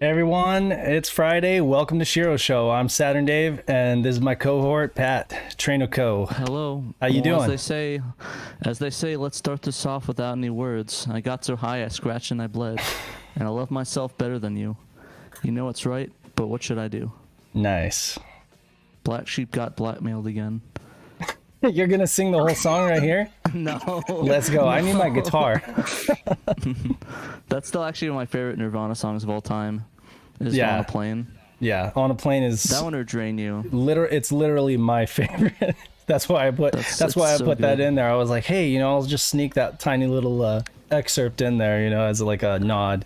Hey everyone, it's Friday. Welcome to SHIRO Show. I'm SaturnDave, and this is my cohort, Pat, TraynoCo. Hello. How you doing? As they say, let's start this off without any words. I got so high I scratched and I bled, and I love myself better than you. You know it's right, but what should I do? Nice. Black sheep got blackmailed again. You're gonna sing the whole song right here? No. Let's go. I need my guitar. That's still actually one of my favorite Nirvana songs of all time. Is On a Plane. Yeah, On a Plane is That one or Drain You. It's literally my favorite. That's why I put that in there. I was like, hey, I'll just sneak that tiny little excerpt in there, as like a nod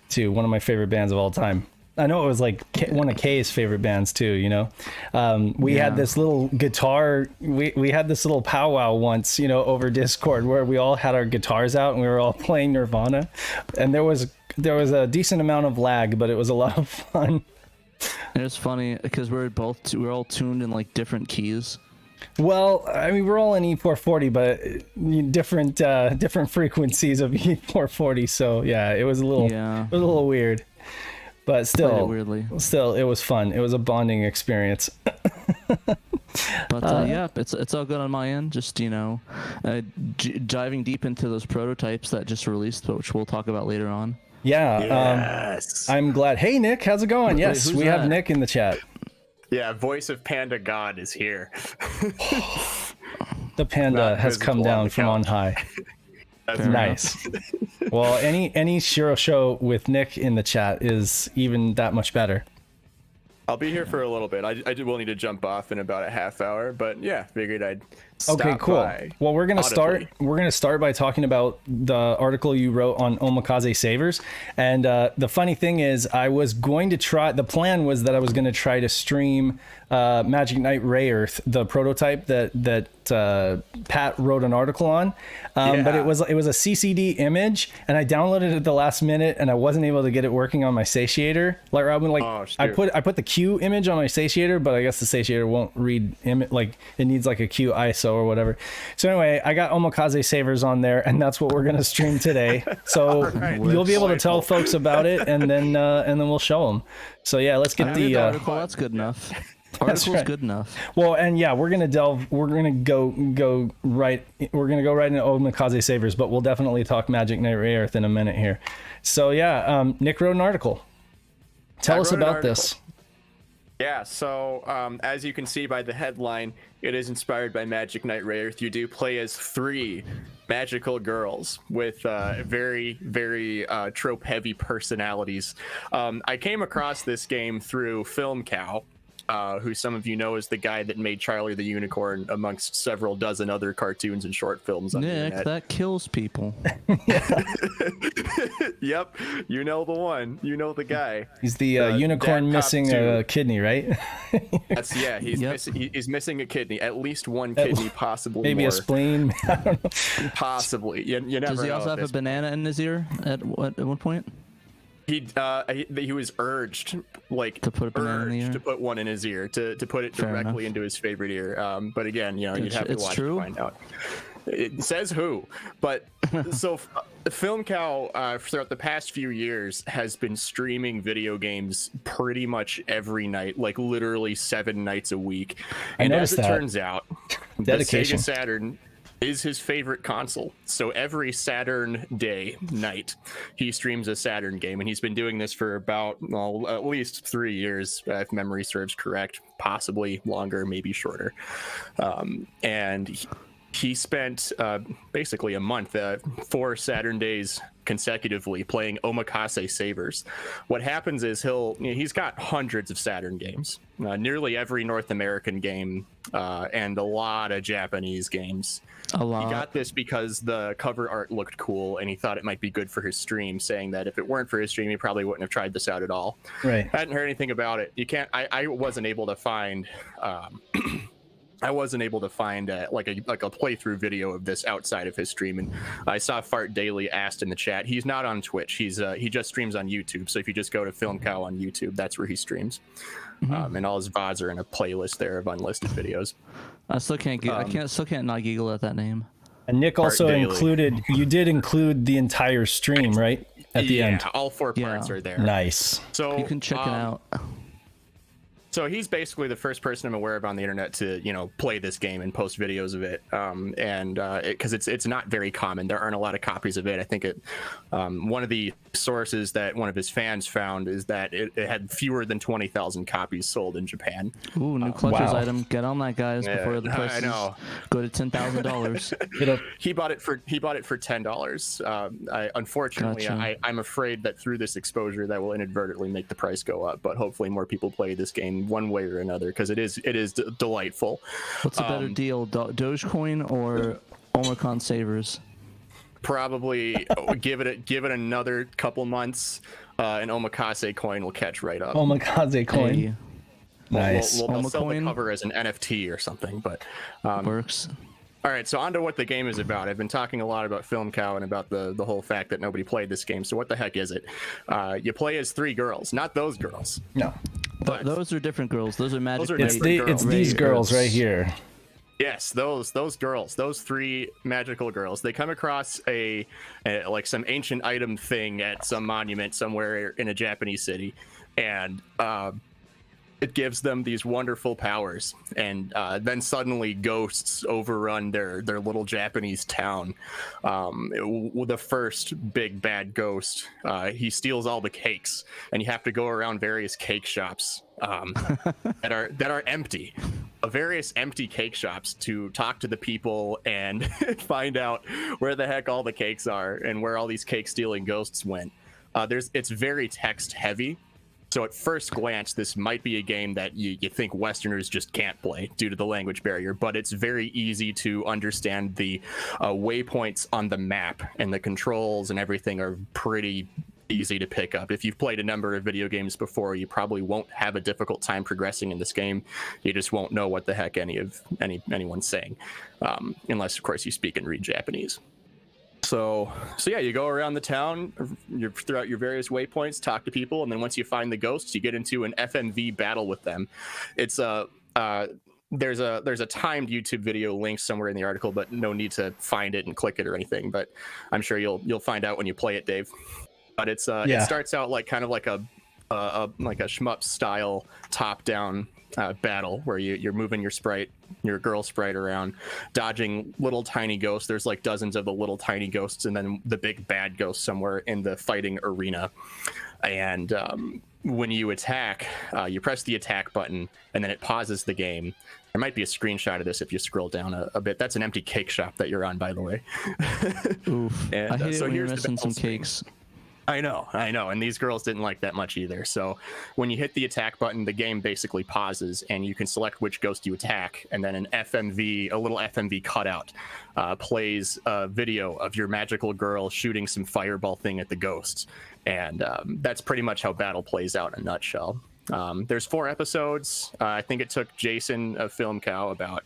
to one of my favorite bands of all time. I know it was like one of Kay's favorite bands too, we had this little guitar, we had this little powwow once, over Discord where we all had our guitars out and we were all playing Nirvana, and there was a decent amount of lag, but it was a lot of fun. And it's funny because we're all tuned in like different keys. Well, I mean, we're all in E440, but different frequencies of E440. So yeah, it was a little weird. But still, it was fun. It was a bonding experience. But yeah, it's all good on my end. Just diving deep into those prototypes that just released, which we'll talk about later on. Yeah. Yes. I'm glad. Hey Nick, how's it going? Yes, we have Nick in the chat. Yeah, voice of Panda God is here. The panda has come down from on high. That's nice. Well, any SHIRO show with Nick in the chat is even that much better. I'll be here for a little bit. I will need to jump off in about a half hour, but yeah, figured I'd stop by. Well, we're gonna start by talking about the article you wrote on Omakase Savers. And the funny thing is, I was going to try. The plan was that I was going to try to stream Magic Knight Ray Earth, the prototype that Pat wrote an article on, but it was a CCD image, and I downloaded it at the last minute, and I wasn't able to get it working on my satiator. I put the Q image on my satiator, but I guess the satiator won't read it needs like a Q ISO or whatever. So anyway, I got Omakase Savers on there, and that's what we're gonna stream today. So you'll be able to tell folks about it, and then we'll show them. So yeah, let's get the article. That's good enough. Article's good enough. Well, and yeah, we're gonna go right into Omakase Savers, but we'll definitely talk Magic Knight Ray Earth in a minute here. So yeah, Nick wrote an article. Tell us about this. Yeah, so as you can see by the headline, it is inspired by Magic Knight Ray Earth. You do play as 3 magical girls with very, very trope-heavy personalities. I came across this game through Film Cow, who some of you know is the guy that made Charlie the Unicorn amongst several dozen other cartoons and short films on the internet. That kills people. Yep, you know the one. You know the guy. He's the unicorn missing a kidney, right? He's missing a kidney, at least one kidney, possibly maybe more. A spleen. I don't know. Possibly. You never know. Does he also have a banana in his ear at one point? He was urged to put a banana in the ear? to put one in his ear, to put it directly into his favorite ear. But again, you'd have to watch to find out. It says who, but so Film Cow throughout the past few years has been streaming video games pretty much every night, like literally 7 nights a week. And as it turns out, dedication. The Sega Saturn is his favorite console. So every Saturn day night, he streams a Saturn game, and he's been doing this for about at least 3 years, if memory serves correct, possibly longer, maybe shorter. And he spent basically a month, 4 Saturn days consecutively playing Omakase Savers. What happens is he's got hundreds of Saturn games, nearly every North American game, and a lot of Japanese games. He got this because the cover art looked cool, and he thought it might be good for his stream, saying that if it weren't for his stream, he probably wouldn't have tried this out at all. Right. I hadn't heard anything about it. I wasn't able to find like a playthrough video of this outside of his stream, and I saw Fart Daily asked in the chat. He's not on Twitch. He just streams on YouTube. So if you just go to Film Cow on YouTube, that's where he streams. And all his VODs are in a playlist there of unlisted videos. I still can't not giggle at that name. And Nick also included the entire stream, right? at the end. All 4 parts are there. Nice. So You can check it out. So he's basically the first person I'm aware of on the internet to, play this game and post videos of it. Because it's not very common. There aren't a lot of copies of it. I think one of the sources that one of his fans found is that it had fewer than 20,000 copies sold in Japan. Ooh, new collector's Wow. item. Get on that, guys, before the prices go to $10,000. He bought it for $10. Unfortunately, Gotcha. I'm afraid that through this exposure that will inadvertently make the price go up. But hopefully more people play this game one way or another, because it is delightful. What's a better deal, Dogecoin or Omicron Savers? Probably give it another couple months, and Omakase coin will catch right up. Omakase coin. Hey, Nice. They'll sell the Omacoin? cover as an NFT or something. But works. all right, so on to what the game is about. I've been talking a lot about Film Cow and about the whole fact that nobody played this game. So what the heck is it? You play as 3 girls, not those girls. No. But Those are different girls. Those are magic. Those are It's different girls. it's these girls right here. Yes, those girls, those 3 magical girls. They come across a like some ancient item thing at some monument somewhere in a Japanese city, and it gives them these wonderful powers. And then suddenly ghosts overrun their little Japanese town. The first big bad ghost, he steals all the cakes, and you have to go around various cake shops that are empty. Various empty cake shops to talk to the people and find out where the heck all the cakes are and where all these cake stealing ghosts went. It's very text heavy, so at first glance this might be a game that you think Westerners just can't play due to the language barrier, but it's very easy to understand. The waypoints on the map and the controls and everything are pretty easy to pick up. If you've played a number of video games before, you probably won't have a difficult time progressing in this game. You just won't know what the heck anyone's saying, unless of course you speak and read Japanese. So yeah, you go around the town, you throughout your various waypoints, talk to people, and then once you find the ghosts, you get into an FMV battle with them. It's there's a timed YouTube video linked somewhere in the article, but no need to find it and click it or anything. But I'm sure you'll find out when you play it, Dave. But it starts out like kind of like a shmup style top down battle where you're moving your girl sprite around, dodging little tiny ghosts. There's like dozens of the little tiny ghosts, and then the big bad ghost somewhere in the fighting arena. And when you attack, you press the attack button, and then it pauses the game. There might be a screenshot of this if you scroll down a bit. That's an empty cake shop that you're on, by the way. Oof. And, I hate it so when you're here's the missing some battle screen. cakes. I know, and these girls didn't like that much either. So when you hit the attack button, the game basically pauses, and you can select which ghost you attack, and then a little FMV cutout, plays a video of your magical girl shooting some fireball thing at the ghosts, and that's pretty much how battle plays out in a nutshell. There's 4 episodes. I think it took Jason of Film Cow about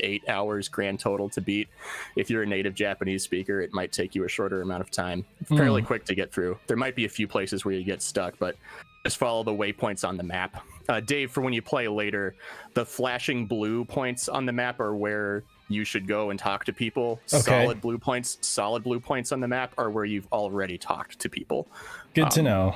8 hours grand total to beat. If you're a native Japanese speaker, it might take you a shorter amount of time. Fairly quick to get through. There might be a few places where you get stuck, but just follow the waypoints on the map. Dave, for when you play later, the flashing blue points on the map are where you should go and talk to people. Okay. Solid blue points on the map are where you've already talked to people. Good to know.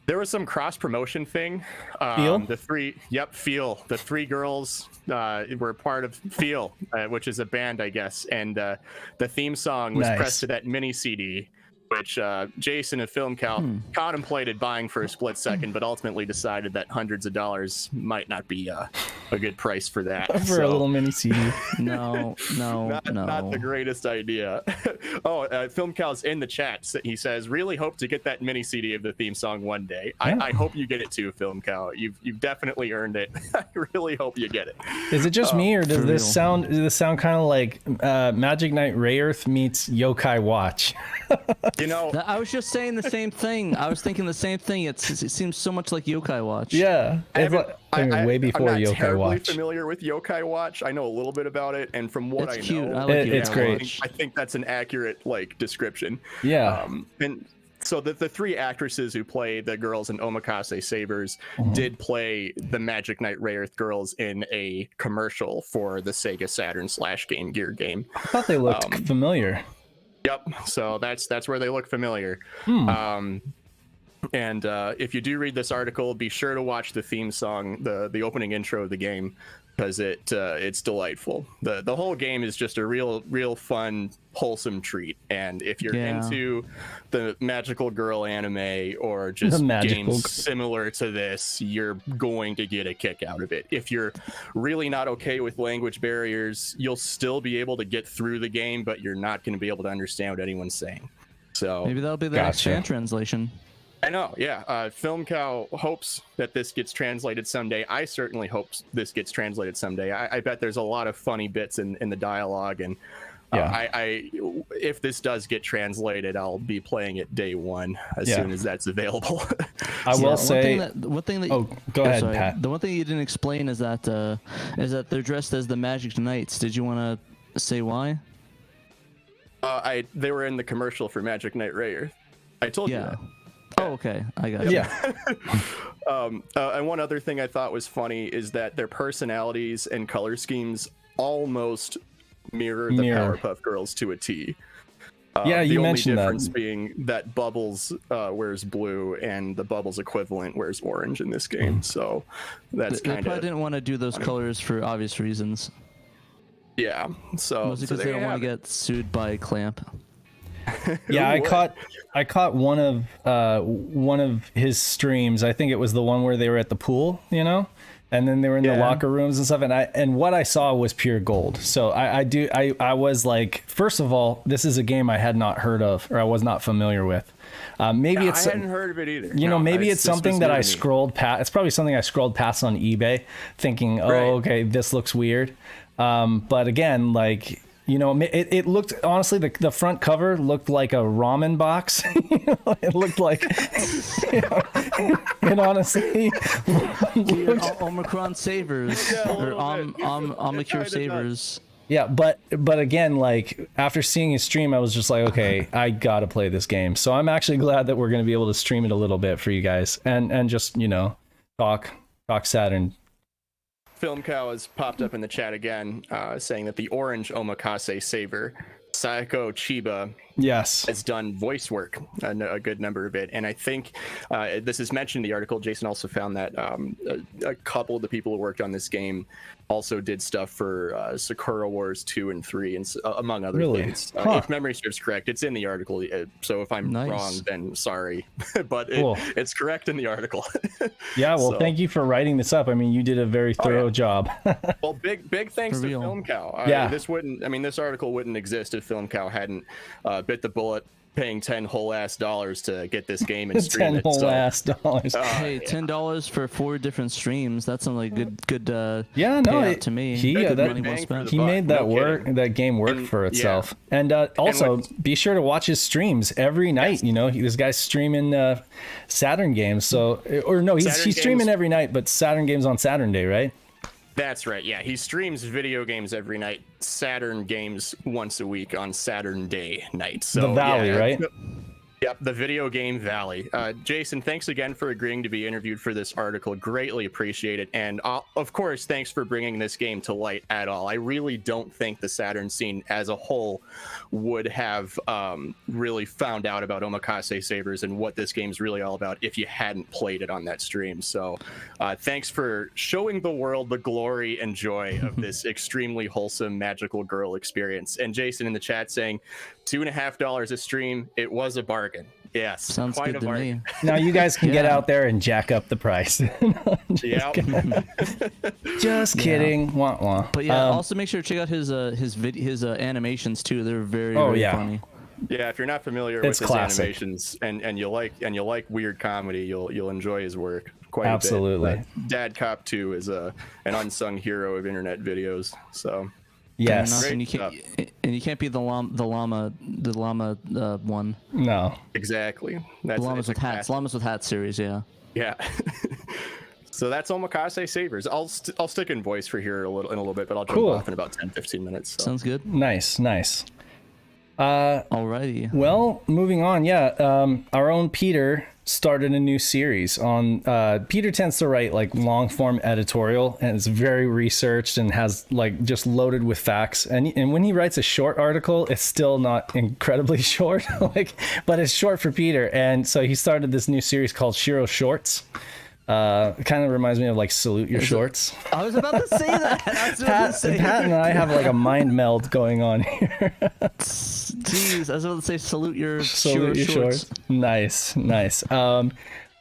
There was some cross promotion thing. Feel? Feel. The 3 girls were part of Feel, which is a band, I guess. And the theme song was Nice. pressed to that mini CD, which Jason of Film Cow contemplated buying for a split second, but ultimately decided that hundreds of dollars might not be a good price for that. For a little mini CD. No. Not the greatest idea. Film Cow's in the chat. He says, really hope to get that mini CD of the theme song one day. Yeah. I hope you get it too, Film Cow. You've definitely earned it. I really hope you get it. Is it just me, or does for this real. sound kind of like Magic Knight Rayearth meets Yokai Watch? You know, I was just saying the same thing. I was thinking the same thing. It seems so much like Yokai Watch. Yeah, it's way before I'm not Yokai terribly Watch. familiar with Yokai Watch. I know a little bit about it, and from what It's I cute. know, I like It's Yokai great. Watch. I think that's an accurate description. Yeah. And so the 3 actresses who play the girls in Omakase Savers did play the Magic Knight Rayearth girls in a commercial for the Sega Saturn / Game Gear game. I thought they looked familiar. Yep. So that's where they look familiar. And if you do read this article, be sure to watch the theme song, the opening intro of the game, because it's delightful. The whole game is just a real fun, wholesome treat. And if you're into the magical girl anime or just games similar to this, you're going to get a kick out of it. If you're really not okay with language barriers, you'll still be able to get through the game, but you're not going to be able to understand what anyone's saying. So maybe that'll be the next fan translation. I know, yeah. Film Cow hopes that this gets translated someday. I certainly hope this gets translated someday. I bet there's a lot of funny bits in the dialogue, and if this does get translated, I'll be playing it day one as soon as that's available. I will say one thing that go ahead, Pat. The one thing you didn't explain is that they're dressed as the Magic Knights. Did you want to say why? They were in the commercial for Magic Knight Rayer. I told you that. Oh, okay. I got it. Yeah. And one other thing I thought was funny is that their personalities and color schemes almost mirror the Powerpuff Girls to a T. You mentioned that. The only difference being that Bubbles wears blue and the Bubbles equivalent wears orange in this game. So that's kind of... They probably didn't want to do those colors for obvious reasons. Yeah. So mostly because they don't want to get sued by Clamp. Yeah, I caught one of his streams. I think it was the one where they were at the pool, and then they were in the locker rooms and stuff. And what I saw was pure gold. So I was like, first of all, this is a game I had not heard of, or I was not familiar with. Maybe I hadn't heard of it either. Maybe it's something that I scrolled past. It's probably something I scrolled past on eBay, thinking, okay, this looks weird. But again, like. It looked, honestly, the front cover looked like a ramen box. It looked like, it honestly Omicron Savers, or Omicure Savers. Yeah, but again, like, after seeing his stream, I was just like, okay, I gotta play this game. So I'm actually glad that we're going to be able to stream it a little bit for you guys and just, talk Saturn. Film Cow has popped up in the chat again, saying that the orange omakase saver, Sayako Chiba, has done voice work, a good number of it. And I think this is mentioned in the article. Jason also found that a couple of the people who worked on this game also did stuff for Sakura Wars 2 and 3, and among other things. If memory serves correct, it's in the article. So if I'm wrong, then sorry. But it's correct in the article. Yeah, well, thank you for writing this up. I mean, you did a very thorough job. Well, big thanks to Film Cow. This article wouldn't exist if Film Cow hadn't bit the bullet, paying $10 whole ass to get this game and stream it. $10 whole ass. Hey, $10 for 4 different streams. That's something like good. Payout to me. He made that game work for itself. And also be sure to watch his streams every night. This guy's streaming Saturn games. So he's streaming every night, but Saturn games on Saturn Day, right? That's right. Yeah, he streams video games every night, Saturn games once a week on Saturn Day night. So the Valley, right? Yep, the video game Valley. Jason, thanks again for agreeing to be interviewed for this article. Greatly appreciate it. And of course, thanks for bringing this game to light at all. I really don't think the Saturn scene as a whole would have really found out about Omakase Sabers and what this game's really all about if you hadn't played it on that stream. So thanks for showing the world the glory and joy of this extremely wholesome magical girl experience. And Jason in the chat saying $2.50 a stream. It was a bargain. Yes, sounds good to me. Now you guys can get out there and jack up the price. Just kidding. Wah, wah. But also make sure to check out his animations too. They're very funny. Yeah, if you're not familiar with his animations and you like weird comedy, you'll enjoy his work quite Absolutely. a bit. Dad Cop 2 is an unsung hero of internet videos. So yes, and you can't be the llama one. No, exactly. That's llamas with hats series. Yeah. So that's Omakase Sabers. I'll stick in voice for here in a little bit, but I'll jump off in about 10-15 minutes. So. Sounds good. Nice. Alrighty. Well, moving on. Our own Peter started a new series on Peter tends to write like long form editorial, and it's very researched and has like just loaded with facts, and when he writes a short article, it's still not incredibly short, like, but it's short for Peter. And so he started this new series called SHIRO Shorts. It kind of reminds me of like Salute Your Shorts. I was about to say that. Pat and I have like a mind meld going on here. Jeez, I was about to say Salute Your Shorts. Nice.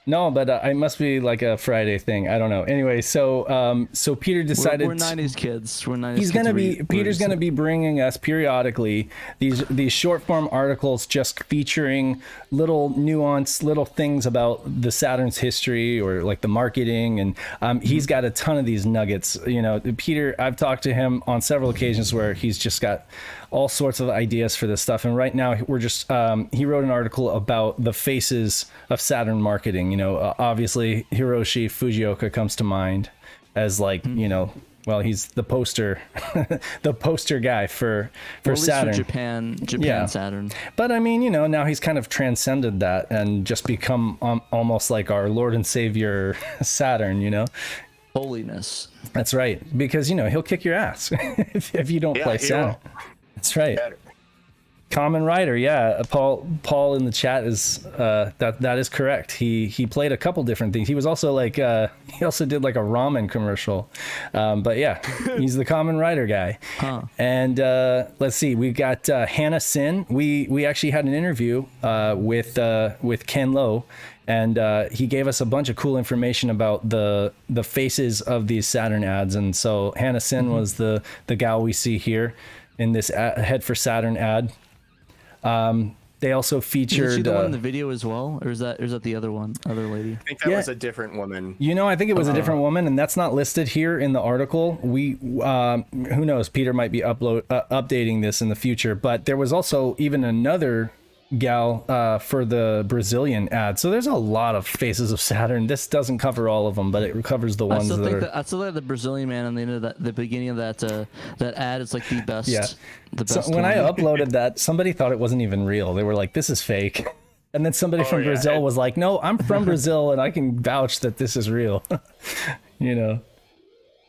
No, but it must be like a Friday thing. I don't know. Anyway, so Peter decided we're 90s kids. We're 90s. Peter's gonna be bringing us periodically these short form articles just featuring little nuance, little things about the Saturn's history or like the marketing, and he's got a ton of these nuggets. You know, Peter, I've talked to him on several occasions where he's just got all sorts of ideas for this stuff, and right now we're just he wrote an article about the faces of Saturn marketing. You know, obviously Hiroshi Fujioka comes to mind as like, you know, well, he's the poster the poster guy for Saturn. For Japan Yeah. Saturn. But I mean, you know, now he's kind of transcended that and just become almost like our Lord and Savior Saturn, you know. Holiness. That's right, because you know he'll kick your ass if you don't play Saturn. That's right. Common Rider, yeah. Paul in the chat is that is correct. He played a couple different things. He was also like he also did like a ramen commercial, but yeah, he's the Common Rider guy. Huh. And let's see, we've got Hannah Sin. We actually had an interview with Ken Lowe, and he gave us a bunch of cool information about the faces of these Saturn ads. And so Hannah Sin was the gal we see here in this Head for Saturn ad. They also featured. Is she the one in the video as well, or is that the other lady? I think that was a different woman. You know, I think it was a different woman, and that's not listed here in the article. We who knows? Peter might be updating this in the future, but there was also even another gal for the Brazilian ad. So there's a lot of faces of Saturn. This doesn't cover all of them, but it covers the ones I still think the Brazilian man on the end of the beginning of that ad is like the best. Yeah. The best. So when I uploaded that, somebody thought it wasn't even real. They were like, "This is fake." And then somebody from Brazil was like, "No, I'm from Brazil, and I can vouch that this is real." You know.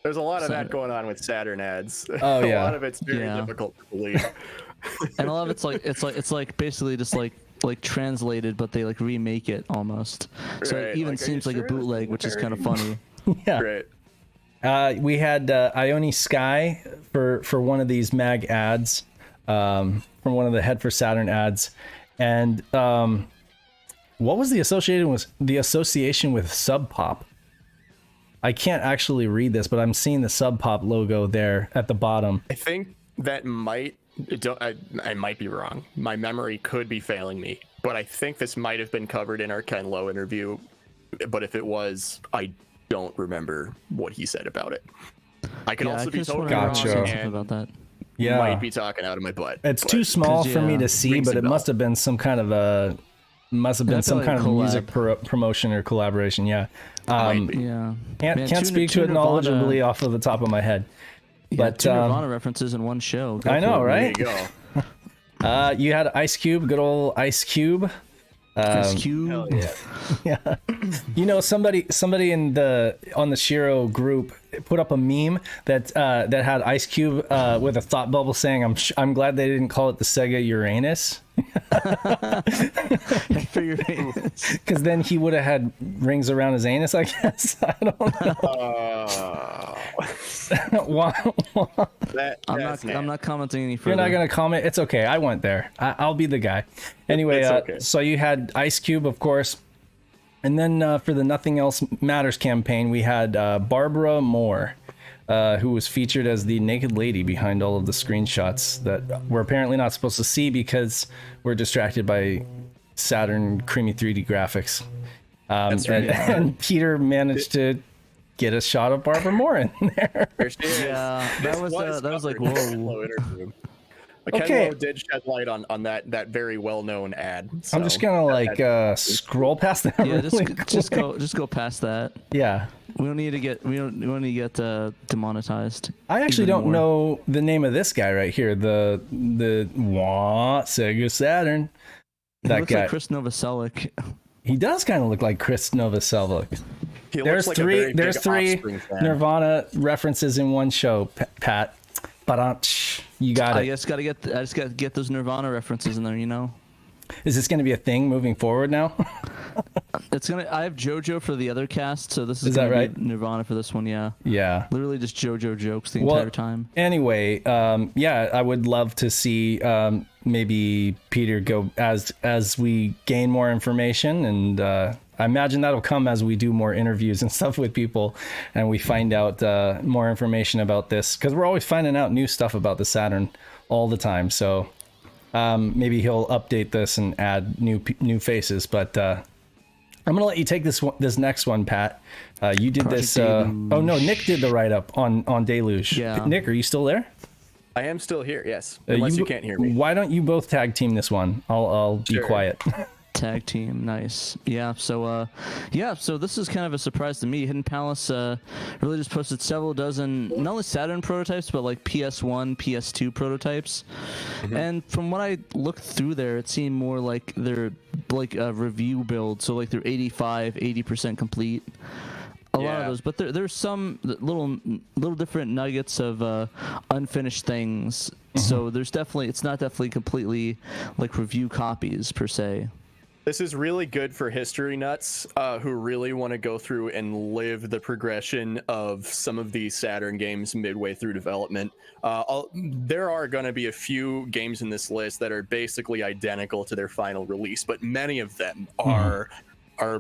There's a lot of that going on with Saturn ads. Oh yeah. A lot of it's very difficult to believe. And a lot of it's like basically just like translated, but they like remake it almost. So Right, it even like, are seems you like a sure bootleg, which is kind of funny. Yeah. Right. We had Ione Sky for one of these mag ads, from one of the Head for Saturn ads, and what was the association with Sub Pop? I can't actually read this, but I'm seeing the Sub Pop logo there at the bottom. I think that I might be wrong. My memory could be failing me, but I think this might have been covered in our Ken Lowe interview. But if it was, I don't remember what he said about it. I could also be totally Gotcha. wrong About that. Yeah, might be talking out of my butt. it's too small for me to see, but it must have been some kind of music promotion or collaboration. Yeah. Yeah. Can't speak to it knowledgeably off of the top of my head. Yeah, But two Nirvana references in one show. I know, right? There you go. You had Ice Cube, good old Ice Cube. Ice Cube. Hell yeah. Yeah. You know, somebody on the SHIRO group put up a meme that had Ice Cube with a thought bubble saying, I'm glad they didn't call it the Sega Uranus. Because then he would have had rings around his anus, I guess. I don't know. I'm not commenting any further. You're not gonna comment. It's okay. I went there. I'll be the guy. Anyway, okay. So you had Ice Cube, of course, and then for the Nothing Else Matters campaign, we had Barbara Moore, who was featured as the naked lady behind all of the screenshots that we're apparently not supposed to see because we're distracted by Saturn creamy 3D graphics. That's right. And Peter managed to get a shot of Barbara Moore in there. Yeah, that was like, whoa. Ken Lowe did shed light on that very well-known ad. So. I'm just gonna scroll past that. Yeah, really just go past that. Yeah. We don't need to get demonetized. I actually don't know the name of this guy right here. The Sega Saturn. That looks guy. Like Chris Novoselic. He does kind of look like Chris Novoselic. He There's looks like a three. very There's big three Offspring fan. Nirvana references in one show, Pat. But you got I it. just got to get those Nirvana references in there, you know. Is this going to be a thing moving forward now? It's gonna. I have JoJo for the other cast, so this is Is that gonna right? be Nirvana for this one. Yeah. Yeah. Literally just JoJo jokes the entire time. Anyway, yeah, I would love to see maybe Peter go as we gain more information, and I imagine that'll come as we do more interviews and stuff with people, and we find out more information about this, because we're always finding out new stuff about the Saturn all the time. So maybe he'll update this and add new faces, but. I'm gonna let you take this next one, Pat. You did Project this. Oh no, Nick did the write up on Deluge. Yeah. Nick, are you still there? I am still here, yes. Unless you can't hear me. Why don't you both tag team this one? I'll be Sure. quiet. Tag team, nice. Yeah, so so this is kind of a surprise to me. Hidden Palace really just posted several dozen, not only Saturn prototypes, but like PS1, PS2 prototypes. And from what I looked through there, it seemed more like they're like a review build, so like they're 80% complete. A lot of those, but there's some little different nuggets of unfinished things. So there's definitely, it's not definitely completely like review copies per se. This is really good for history nuts who really want to go through and live the progression of some of these Saturn games midway through development. There are going to be a few games in this list that are basically identical to their final release, but many of them are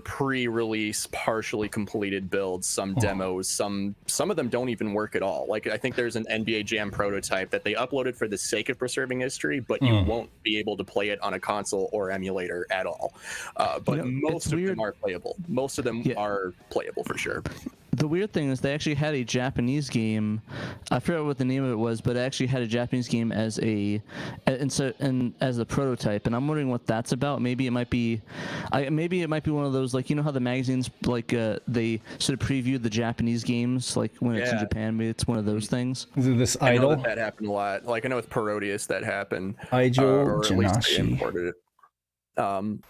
pre-release, partially completed builds, some demos, some of them don't even work at all. Like, I think there's an NBA Jam prototype that they uploaded for the sake of preserving history, but you won't be able to play it on a console or emulator at all. But most of them are playable. Most of them are playable for sure. The weird thing is they actually had a Japanese game. I forget what the name of it was, but it actually had a Japanese game as a prototype, and I'm wondering what that's about. Maybe it might be one of those, like, you know how the magazines like they sort of previewed the Japanese games like when it's in Japan. Maybe it's one of those things. Is it this I know idol? that happened a lot. Like, I know with Parodius that happened. Idol or at least they Janashi. imported it.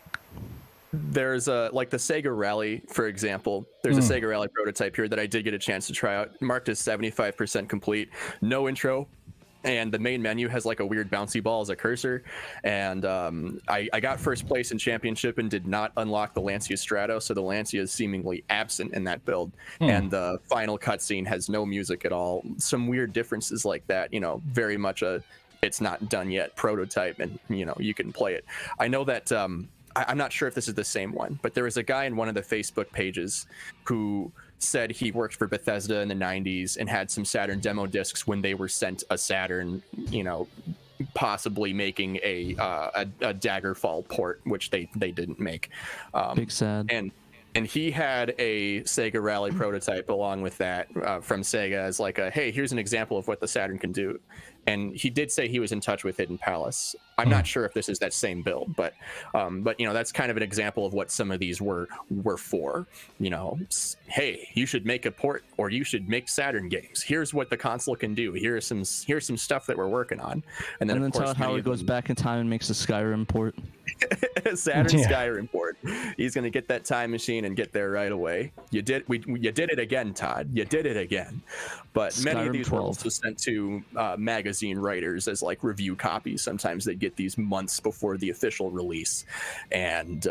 There's like the Sega Rally, for example. There's a Sega Rally prototype here that I did get a chance to try out, marked as 75% complete, no intro, and the main menu has like a weird bouncy ball as a cursor. And I got first place in championship and did not unlock the Lancia Strato, so the Lancia is seemingly absent in that build. And the final cutscene has no music at all. Some weird differences like that, you know, very much a it's not done yet prototype, and you know, you can play it. I know that I'm not sure if this is the same one, but there was a guy in one of the Facebook pages who said he worked for Bethesda in the 90s and had some Saturn demo discs when they were sent a Saturn, you know, possibly making a Daggerfall port, which they didn't make. Big sad. And he had a Sega Rally prototype along with that from Sega as like a, hey, here's an example of what the Saturn can do. And he did say he was in touch with Hidden Palace. I'm not sure if this is that same build, but you know, that's kind of an example of what some of these were for. You know, hey, you should make a port, or you should make Saturn games. Here's what the console can do. Here's some stuff that we're working on. And then of course, tell how he goes back in time and makes a Skyrim port. Saturn Skyrim port. He's gonna get that time machine and get there right away. You did it again, Todd. You did it again. But Skyrim many of these 12. were also sent to magazine writers as like review copies. Sometimes they get these months before the official release. And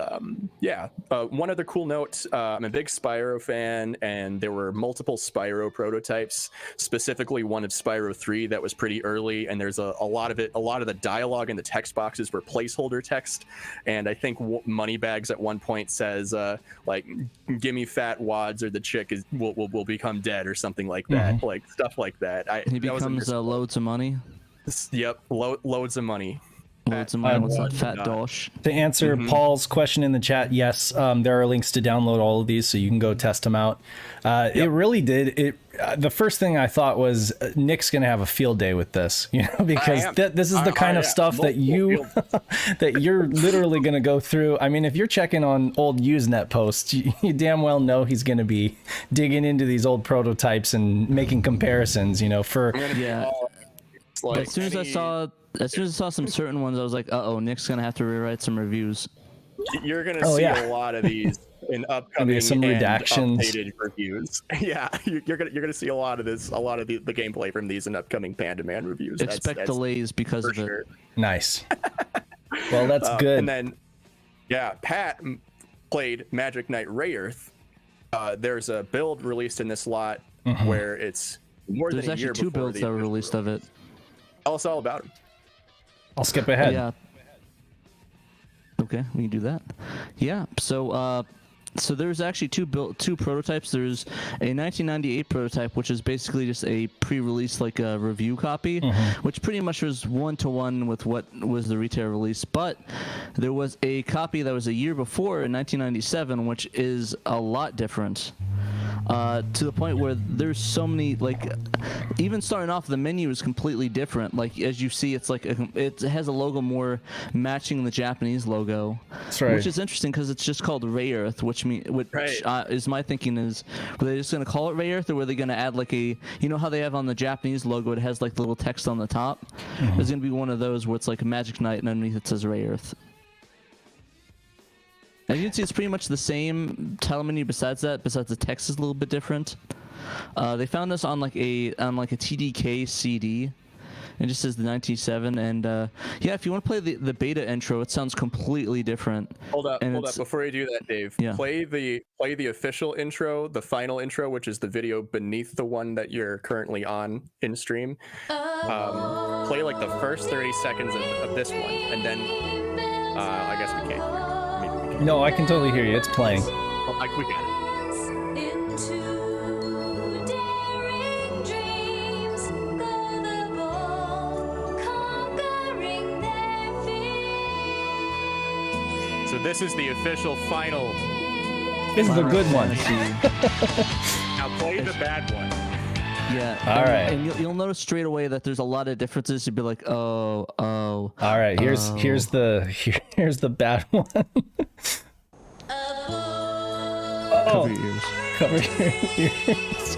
one other cool note, I'm a big Spyro fan, and there were multiple Spyro prototypes, specifically one of Spyro 3 that was pretty early, and there's a lot of the dialogue in the text boxes were placeholder text. And I think Moneybags at one point says like, give me fat wads or the chick will become dead or something like that. Like stuff like that. He becomes loads of money. Yep, loads of money. Loads of money. What's that fat dosh? To answer Paul's question in the chat, yes, there are links to download all of these, so you can go test them out. It really did. The first thing I thought was Nick's going to have a field day with this, you know, because this is the kind of stuff that that you're literally going to go through. I mean, if you're checking on old Usenet posts, you damn well know he's going to be digging into these old prototypes and making comparisons, you know, for Like, as soon as I saw some certain ones, I was like, uh-oh, Nick's gonna have to rewrite some reviews. You're gonna see yeah. a lot of these in upcoming some and redactions. updated reviews. Yeah, you're gonna see a lot of this, a lot of the gameplay from these in upcoming Panda Man reviews. Expect delays because of it. Nice. Well, that's good. And then, yeah, Pat played Magic Knight Rayearth. There's a build released in this lot where it's more There's than a actually year two before builds that were released of it. Tell us all about it. I'll skip ahead. Yeah. Okay, we can do that. Yeah. So there's actually two prototypes. There's a 1998 prototype, which is basically just a pre-release like a review copy, which pretty much was 1-to-1 with what was the retail release. But there was a copy that was a year before in 1997, which is a lot different. To the point where there's so many, like, even starting off, the menu is completely different. Like, as you see, it's like it has a logo more matching the Japanese logo. That's right. Which is interesting because it's just called Rayearth, which is my thinking is, were they just going to call it Rayearth, or were they going to add like a, you know how they have on the Japanese logo, it has like the little text on the top? There's going to be one of those where it's like a Magic Knight and underneath it says Rayearth. As you can see, it's pretty much the same title menu. Besides the text is a little bit different. They found this on like a TDK CD. It just says the 97, and yeah, if you want to play the beta intro, it sounds completely different. Hold up. Before you do that, Dave, Yeah. play the official intro, the final intro, which is the video beneath the one that you're currently on in stream. Play like the first 30 seconds of this one, and then I guess we can't hear. Maybe we can. No, I can totally hear you. It's playing. Oh, we got it. So this is the official final. This is the good one. Now play the bad one. Yeah. All right. And you'll notice straight away that there's a lot of differences. You'd be like, oh. All right. Here's the bad one. Cover your ears. Cover your ears.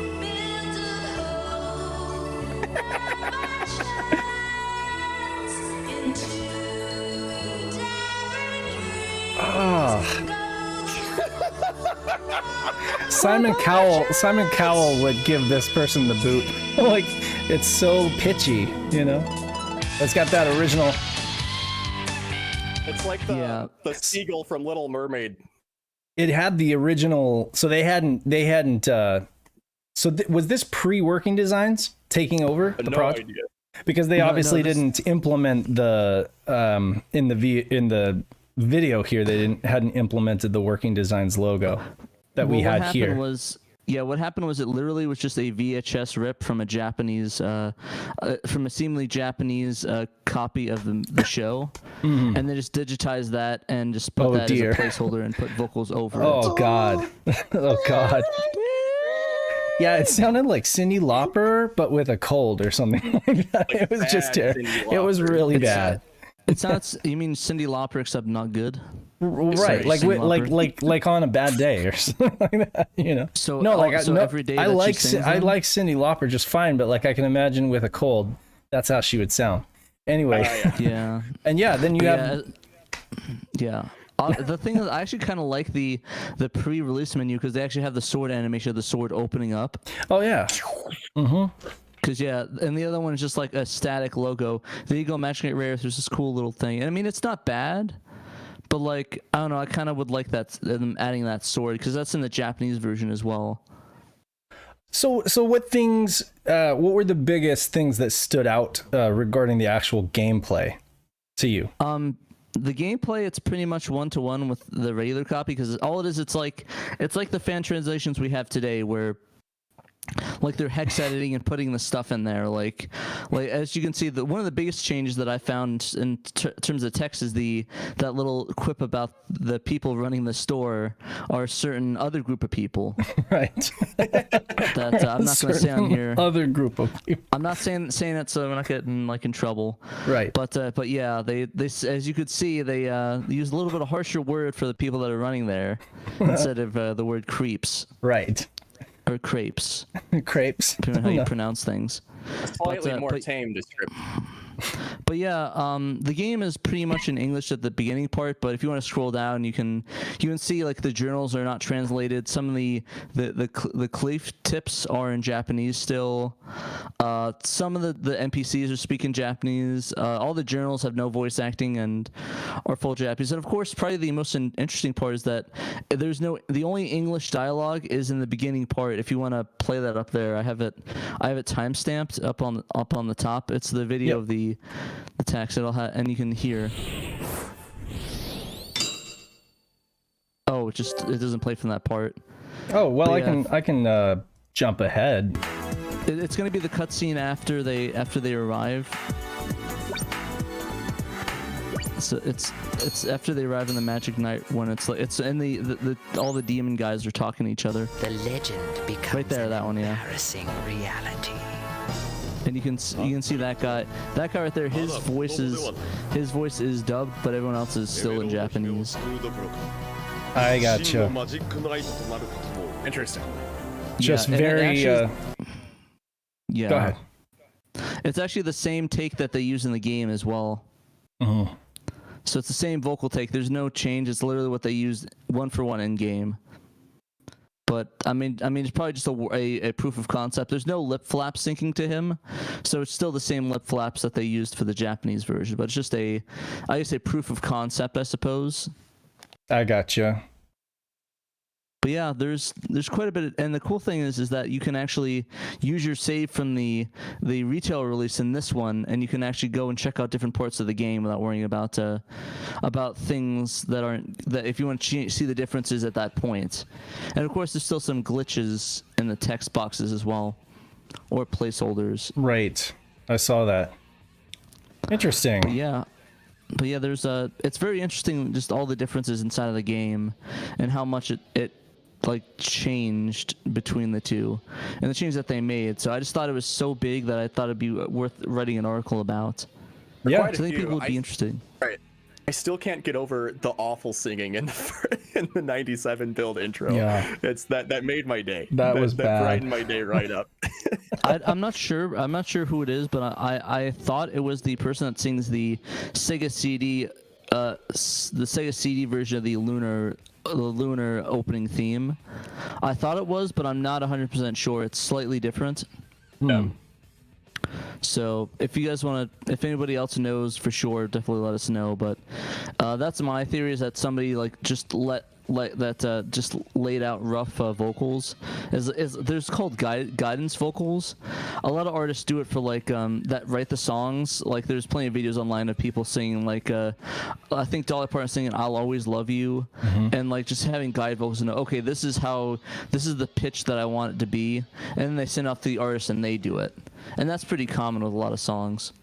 Simon Cowell would give this person the boot. Like, it's so pitchy, you know? It's got that original. It's like the seagull from Little Mermaid. It had the original, so they hadn't was this pre-working designs taking over the project? Idea. Because they obviously didn't implement the in the video here, they hadn't implemented the working designs logo that we had here. What happened was it literally was just a VHS rip from a Japanese, from a seemingly Japanese copy of the show, and they just digitized that and just put that as a placeholder and put vocals over it. Oh God, oh God. Yeah, it sounded like Cyndi Lauper, but with a cold or something like that. Like it was just terrible. It was really bad. It sounds. You mean Cyndi Lauper, except not good? Right, like on a bad day or something like that, you know. So no, like every day I like Cyndi Lauper just fine, but like I can imagine with a cold, that's how she would sound. Anyway, yeah, and yeah, then you have. Yeah. The thing is, I actually kind of like the pre-release menu because they actually have the sword animation of the sword opening up. Oh yeah. Because and the other one is just like a static logo. There you go, Magic Knight Rayearth. There's this cool little thing. And I mean, it's not bad, but like I don't know, I kind of would like that them adding that sword because that's in the Japanese version as well. So what things? What were the biggest things that stood out regarding the actual gameplay to you? The gameplay, it's pretty much 1-to-1 with the regular copy because all it is, it's like the fan translations we have today where like they're hex editing and putting the stuff in there. Like as you can see, one of the biggest changes that I found in terms of text is that little quip about the people running the store are a certain other group of people. Right. That I'm not going to say on here. Other group of people. I'm not saying it so we're not getting like in trouble. Right. But yeah, they as you could see, they use a little bit of harsher word for the people that are running there instead of the word creeps. Right. Or crepes. Crepes. Depending on how you pronounce things. A slightly more tame description. But yeah, the game is pretty much in English at the beginning part. But if you want to scroll down, you can see like the journals are not translated. Some of the cleaf tips are in Japanese still. Some of the NPCs are speaking Japanese. All the journals have no voice acting and are full Japanese. And of course, probably the most interesting part is that the only English dialogue is in the beginning part. If you want to play that up there, I have it timestamped up on the top. It's the video of the text and you can hear. Oh, it doesn't play from that part. Oh well, But yeah. I can jump ahead. It's going to be the cutscene after they arrive. So it's after they arrive in the Magic Night when it's in the all the demon guys are talking to each other. The legend becomes Right there, that one, yeah. embarrassing reality. And you can see that guy right there. His voice is dubbed, but everyone else is still in Japanese. I gotcha. Interesting. Just and very. yeah. Go ahead. It's actually the same take that they use in the game as well. Mm-hmm. So it's the same vocal take. There's no change. It's literally what they used one for one in game. But I mean, it's probably just a proof of concept. There's no lip flap syncing to him, so it's still the same lip flaps that they used for the Japanese version. But it's just I guess a proof of concept, I suppose. I gotcha. But yeah, there's quite a bit, and the cool thing is that you can actually use your save from the retail release in this one, and you can actually go and check out different parts of the game without worrying about things that if you want to see the differences at that point. And of course, there's still some glitches in the text boxes as well, or placeholders. Right, I saw that. Interesting. But yeah, there's it's very interesting, just all the differences inside of the game, and how much it like changed between the two, and the changes that they made. So I just thought it was so big that I thought it'd be worth writing an article about. Yeah, I think people would be interested. Right. I still can't get over the awful singing in the 97 build intro. Yeah. It's that made my day. That was bad. That brightened my day right up. I'm not sure who it is, but I thought it was the person that sings the Sega CD version of the lunar opening theme. I thought it was, but I'm not 100% sure. It's slightly different. So if you guys if anybody else knows for sure, definitely let us know. But that's my theory, is that somebody just just laid out rough vocals. There's called guidance vocals. A lot of artists do it for that write the songs. Like there's plenty of videos online of people singing I think Dolly Parton singing "I'll Always Love You," and just having guide vocals and okay, this is the pitch that I want it to be, and then they send off to the artist and they do it, and that's pretty common with a lot of songs.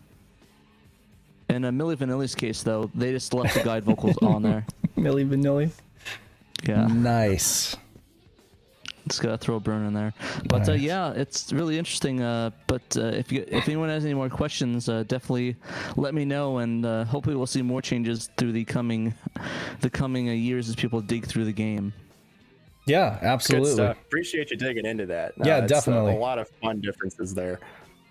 In Milli Vanilli's case, though, they just left the guide vocals on there. Milli Vanilli. Yeah. Nice. Just gotta throw a burn in there. But Nice. yeah, it's really interesting. But if anyone has any more questions, definitely let me know, and hopefully we'll see more changes through the coming years as people dig through the game. Yeah, absolutely. Good stuff. Appreciate you digging into that. Yeah, it's, definitely. A lot of fun differenents there.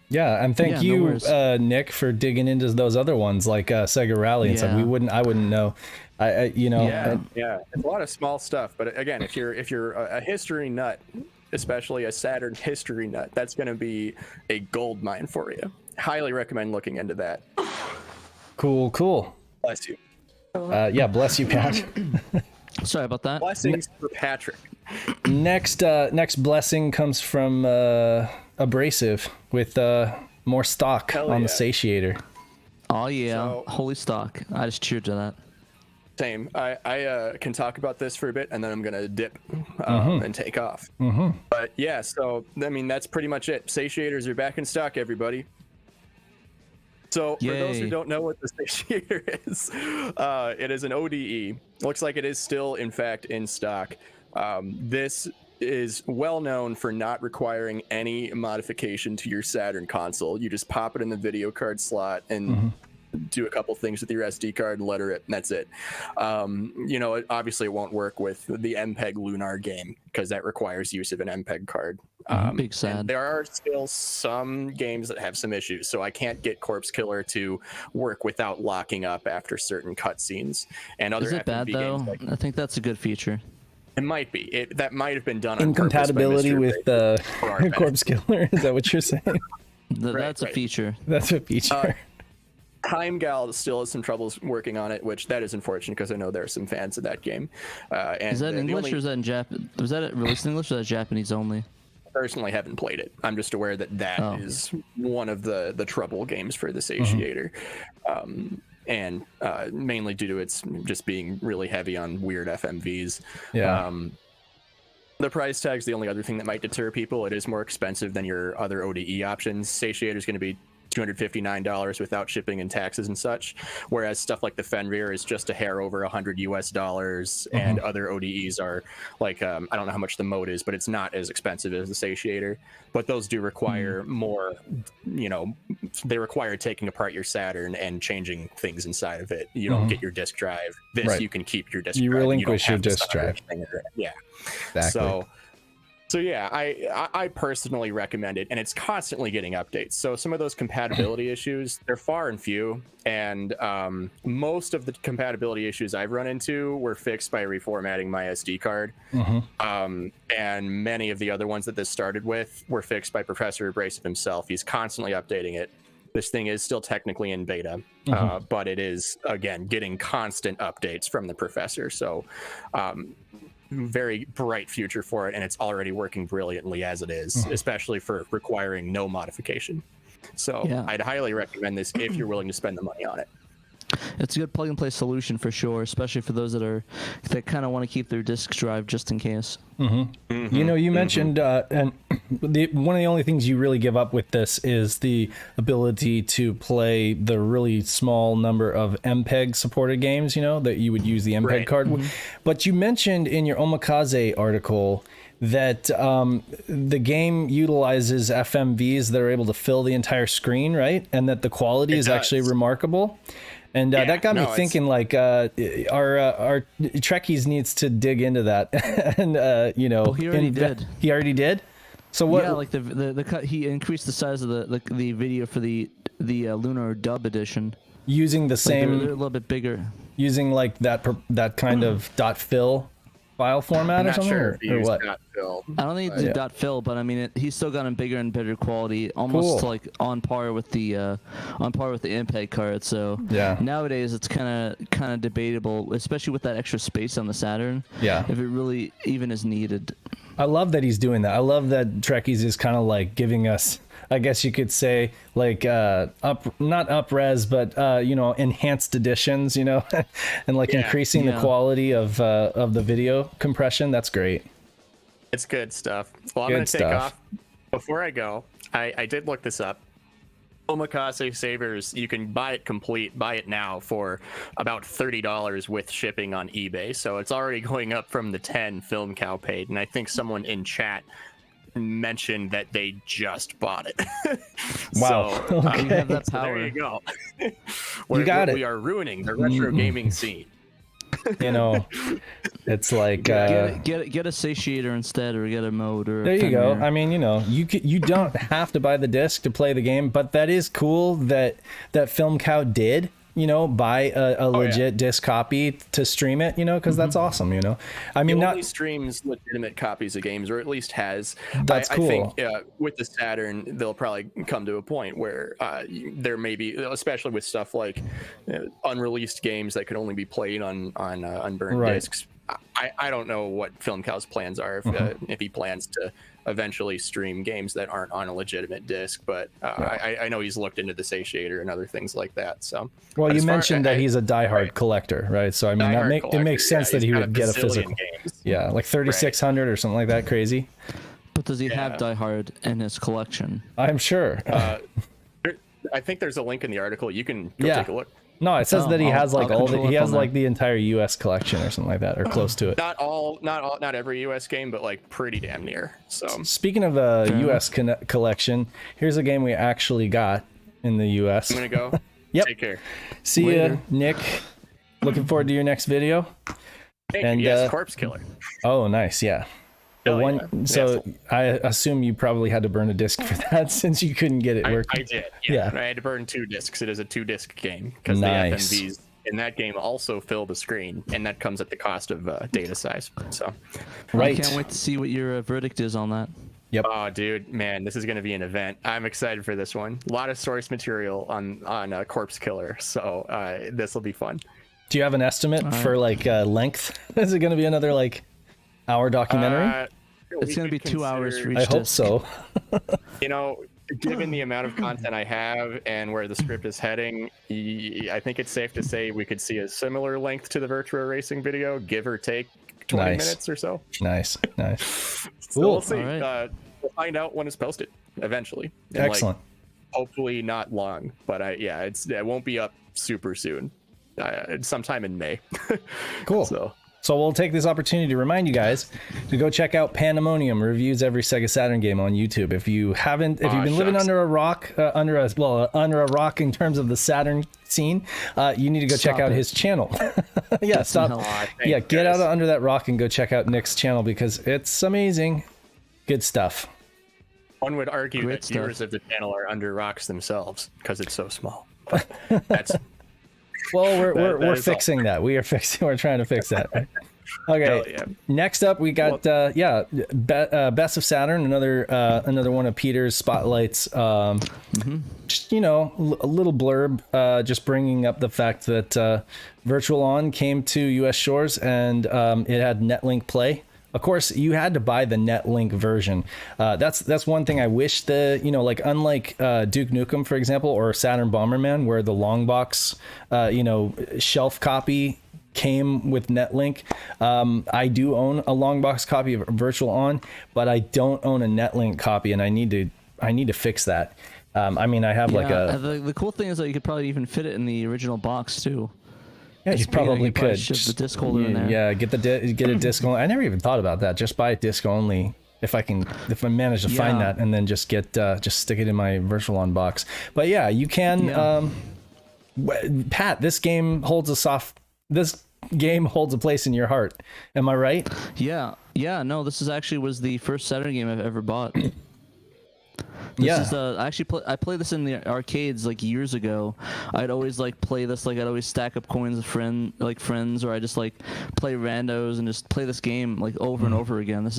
Yeah, and thank Yeah, no you, worries. Nick, for digging into those other ones like Sega Rally and stuff. Yeah. I wouldn't know. Yeah, it's a lot of small stuff. But again, if you're a history nut, especially a Saturn history nut, that's going to be a gold mine for you. Highly recommend looking into that. Cool. Bless you. Yeah, bless you, Pat. Sorry about that. Blessings for Patrick. Next blessing comes from Abrasive with more stock Hell on yeah. the satiator. Oh yeah, So- holy stock! I just cheered to that. Same. I can talk about this for a bit, and then I'm gonna dip and take off. But yeah, so I mean that's pretty much it. Satiators are back in stock, everybody. So for those who Yay. don't know what the satiator is, it is an ODE. Looks like it is still, in fact, in stock. This is well known for not requiring any modification to your Saturn console. You just pop it in the video card slot and do a couple things with your SD card and letter it, and that's it. Obviously it won't work with the MPEG Lunar game because that requires use of an MPEG card. Big sad. And there are still some games that have some issues, so I can't get Corpse Killer to work without locking up after certain cutscenes. And other Is it bad FMV though? games like, I think that's a good feature. it might be. That might have been done on Incompatibility purpose by Mr. with for our Corpse Killer. Is that what you're saying? That's a right. feature. That's a feature. Time Gal still has some troubles working on it, which that is unfortunate because I know there are some fans of that game. And Is that in English or is that in Japan? Was that released in English or is that Japanese only? personally haven't played it. I'm just aware that is one of the trouble games for the Satiator. And mainly due to its just being really heavy on weird FMVs. Yeah. The price tag's the only other thing that might deter people. It is more expensive than your other ODE options. Satiator's going to be $259 without shipping and taxes and such, whereas stuff like the Fenrir is just a hair over $100 and other ODEs are like I don't know how much the mode is, but it's not as expensive as the Satiator. But those do require more, they require taking apart your Saturn and changing things inside of it. You don't get your disk drive. This you can keep your disk drive. You relinquish your disk drive. Yeah. Exactly. So yeah, I personally recommend it, and it's constantly getting updates. So some of those compatibility issues, they're far and few, and most of the compatibility issues I've run into were fixed by reformatting my SD card. And many of the other ones that this started with were fixed by Professor Abrasive himself. He's constantly updating it. This thing is still technically in beta, but it is, again, getting constant updates from the professor. So very bright future for it, and it's already working brilliantly as it is, especially for requiring no modification. So I'd highly recommend this if you're willing to spend the money on it. It's a good plug and play solution for sure, especially for those that kind of want to keep their disk drive just in case. You mentioned, and one of the only things you really give up with this is the ability to play the really small number of MPEG supported games, that you would use the MPEG card. But you mentioned in your Omakase article that the game utilizes FMVs that are able to fill the entire screen, right? And that the quality is actually remarkable. And that got me thinking, like, our Trekkies needs to dig into that. And, he already did. He already did? So what? Yeah, like the cut, he increased the size of the video for the Lunar Dub edition. Using the same... They're a little bit bigger. Using, like, that kind of .fill file format or something? Sure or what? I don't think it's .fill, but I mean, he's still gotten bigger and better quality, almost like on par with the MPEG card. So nowadays it's kind of debatable, especially with that extra space on the Saturn. Yeah, if it really even is needed. I love that he's doing that. I love that Trekkies is kind of like giving us, I guess you could say, like not up-res, but enhanced editions, and like increasing the quality of the video compression. That's great. It's good stuff. Well, I'm going to take off. Before I go, I did look this up. Omakase Savers, you can buy it complete, buy it now for about $30 with shipping on eBay. So it's already going up from the 10 Film Cow paid. And I think someone in chat mentioned that they just bought it. Wow. So, you have that power. There you go. You got it. We are ruining the retro gaming scene. It's like get a Satiator instead, or get a mode, or there you go. I mean, you don't have to buy the disc to play the game, but that is cool that Film Cow did buy a legit disc copy to stream it, because that's awesome. I mean, it only streams legitimate copies of games, or at least has. That's cool. I think with the Saturn, they'll probably come to a point where there may be, especially with stuff like unreleased games that could only be played on unburned discs. I don't know what Film Cow's plans are, if he plans to eventually stream games that aren't on a legitimate disc, but I know he's looked into the Satiator and other things like that. So, well, you mentioned that he's a diehard collector, right? So I mean, it makes sense that he would get a physical, like 3600 or something like that. Crazy. But does he have Die Hard in his collection? I'm sure. I think there's a link in the article. You can go take a look. No, it says that he has like the entire US collection or something like that, or close to it. Not every US game, but like pretty damn near. So speaking of a US collection, here's a game we actually got in the US. I'm gonna go. Yep. Take care. See ya, Nick. Looking forward to your next video. Yes, Corpse Killer. Oh, nice. Yeah. The Oh, one, yeah. so Yeah, I assume you probably had to burn a disc for that since you couldn't get it working. I did. Yeah. I had to burn 2 discs. It is a 2-disc game because Nice. the FMVs in that game also fill the screen, and that comes at the cost of data size. So, Right. I can't wait to see what your verdict is on that. Yep. oh, dude, man, this is going to be an event. I'm excited for this one. A lot of source material on Corpse Killer, so this will be fun. Do you have an estimate for like length? Is it going to be another like hour documentary? It's going to be 2 hours for each I hope disc. so. You know, given the amount of content I have and where the script is heading, I think it's safe to say we could see a similar length to the Virtua Racing video, give or take 20 Nice. minutes or so. Nice. Nice. So Cool. we'll see. All right. We'll find out when it's posted eventually. And, Excellent. hopefully not long, but it won't be up super soon. Sometime in May. Cool. So So we'll take this opportunity to remind you guys to go check out Pandemonium reviews every Sega Saturn game on YouTube. If you haven't, if you've been living shucks. under a rock, under a rock in terms of the Saturn scene, you need to go check Stop out it. his channel. Yeah, some stop. help. Yeah, get out of under that rock and go check out Nick's channel because it's amazing. Good stuff. One would argue Great that stuff. viewers of the channel are under rocks themselves because it's so small. But that's Well, we're that we're is all. fixing that. We are fixing. We're trying to fix that. Right? Hell Okay. yeah. Next up, we got Best of Saturn, another one of Peter's spotlights. Just a little blurb, just bringing up the fact that Virtual On came to U.S. shores and it had NetLink Play. Of course, you had to buy the NetLink version. That's one thing I wish unlike Duke Nukem, for example, or Saturn Bomberman, where the long box, shelf copy came with NetLink. I do own a long box copy of Virtual On, but I don't own a NetLink copy, and I need to fix that. I have the cool thing is that you could probably even fit it in the original box too. Yeah, you probably could. Shove the disc holder in there. Yeah, get a disc only. I never even thought about that. Just buy a disc only if I manage to find Yeah. that, and then just stick it in my Virtual On box. But yeah, you can. Yeah. Pat, this game holds a place in your heart. Am I right? Yeah. No, this was the first Saturn game I've ever bought. Yeah. I played this in the arcades like years ago. I'd always play this, I'd always stack up coins with friends, or I just play randos and just play this game over and over again. This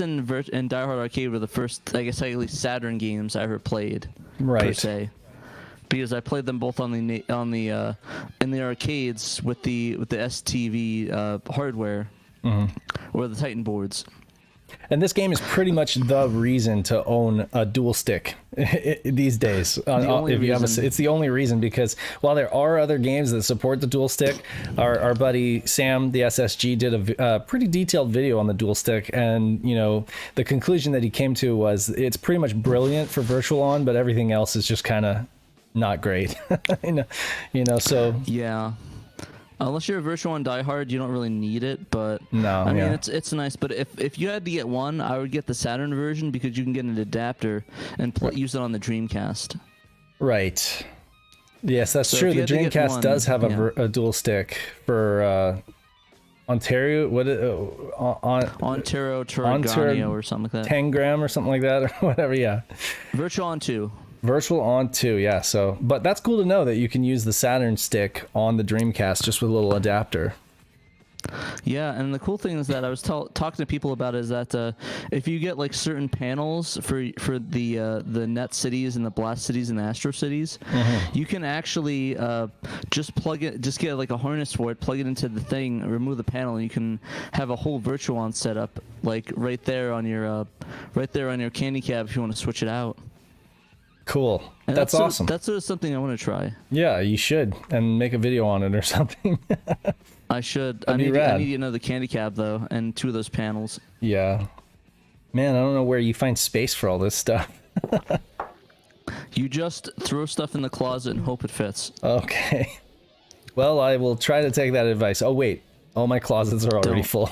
and Die Hard Arcade were the first, I guess, at least Saturn games I ever played, per Right. se, because I played them both in the arcades with the STV hardware, or the Titan boards. And this game is pretty much the reason to own a dual stick these days. It's the only reason, because while there are other games that support the dual stick, our buddy Sam, the SSG, did a pretty detailed video on the dual stick, and the conclusion that he came to was it's pretty much brilliant for Virtual On, but everything else is just kind of not great. So Yeah. Unless you're a Virtual On Die Hard, you don't really need it, but No, I mean yeah. it's nice. But if you had to get one, I would get the Saturn version because you can get an adapter and use it on the Dreamcast. Right. Yes, that's So true. if The you had to get Dreamcast one, does have yeah. a dual stick for Ontario. Ontario Turagania or something like that. Tangram or something like that, or whatever. Yeah. Virtual On 2. Virtual On 2, yeah. So, but that's cool to know that you can use the Saturn stick on the Dreamcast just with a little adapter. Yeah, and the cool thing is that I was talking to people about is that if you get certain panels for the Net cities and the Blast cities and the Astro cities, you can actually just get a harness for it, plug it into the thing, remove the panel, and you can have a whole Virtual On setup right there on your candy cab if you want to switch it out. Cool. And That's awesome. That's something I want to try. Yeah, you should, and make a video on it or something. I should. That'd be rad. I need another candy cab though, and 2 of those panels. Yeah. Man, I don't know where you find space for all this stuff. You just throw stuff in the closet and hope it fits. Okay. Well, I will try to take that advice. Oh, wait. All my closets are already Don't. full.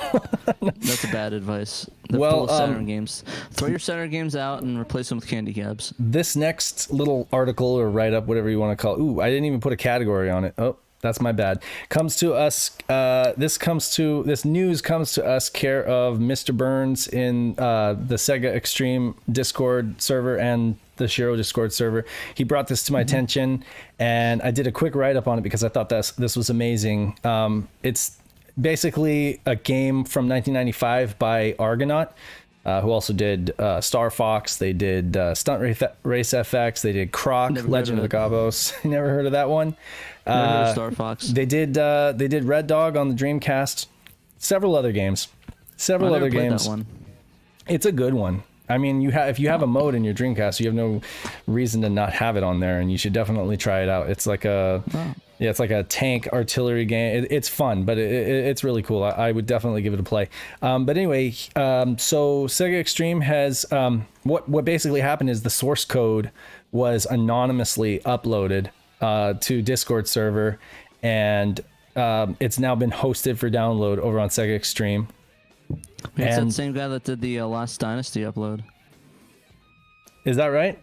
That's a bad advice. They're Well, full of Saturn games. Throw your Saturn games out and replace them with candy cabs. This next little article or write-up, whatever you want to call it. Ooh, I didn't even put a category on it. Oh, That's my bad. Comes to us. This news comes to us care of Mr. Burns in the Sega Extreme Discord server and the SHIRO Discord server. He brought this to my attention, and I did a quick write up on it because I thought this was amazing. It's basically a game from 1995 by Argonaut, who also did Star Fox. They did Stunt Race FX. They did Croc, Legend of the Gabos. Never heard of that one. Never heard of Star Fox. They did Red Dog on the Dreamcast. Several other games. I never played that one. It's a good one. I mean, if you have a mode in your Dreamcast, you have no reason to not have it on there, and you should definitely try it out. It's like it's like a tank artillery game. It's fun, but it's really cool. I would definitely give it a play. But anyway, so Sega Extreme has what basically happened is the source code was anonymously uploaded to Discord server, and it's now been hosted for download over on Sega Extreme. It's that same guy that did the Last Dynasty upload. Is that right?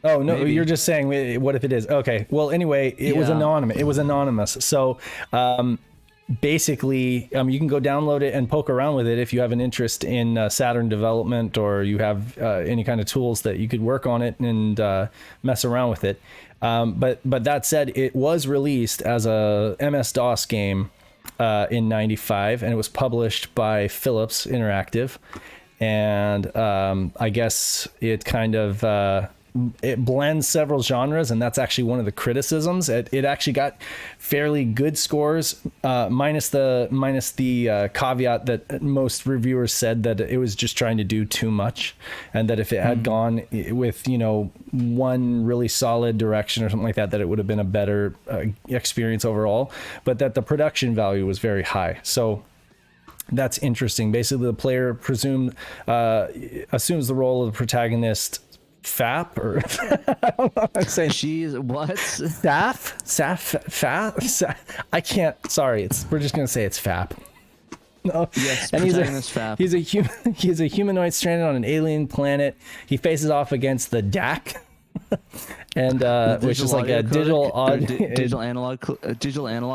Oh no, Maybe. You're just saying what if it is? Okay. Well, anyway, it was anonymous. It was anonymous. So basically, you can go download it and poke around with it if you have an interest in Saturn development, or you have any kind of tools that you could work on it and mess around with it. But that said, it was released as a MS-DOS game in 95, and it was published by Philips Interactive, and I guess it kind of it blends several genres, and that's actually one of the criticisms. It actually got fairly good scores, minus the caveat that most reviewers said that it was just trying to do too much, and that if it had gone with one really solid direction or something like that, it would have been a better experience overall. But that the production value was very high. So that's interesting. Basically, the player assumes the role of the protagonist. Fap, or I don't know what I'm saying. Jeez, what? Fap. I can't. Sorry, we're just gonna say it's Fap. No. Yes, and protagonist Fap. He's a humanoid stranded on an alien planet. He faces off against the DAC, and which is like a digital analog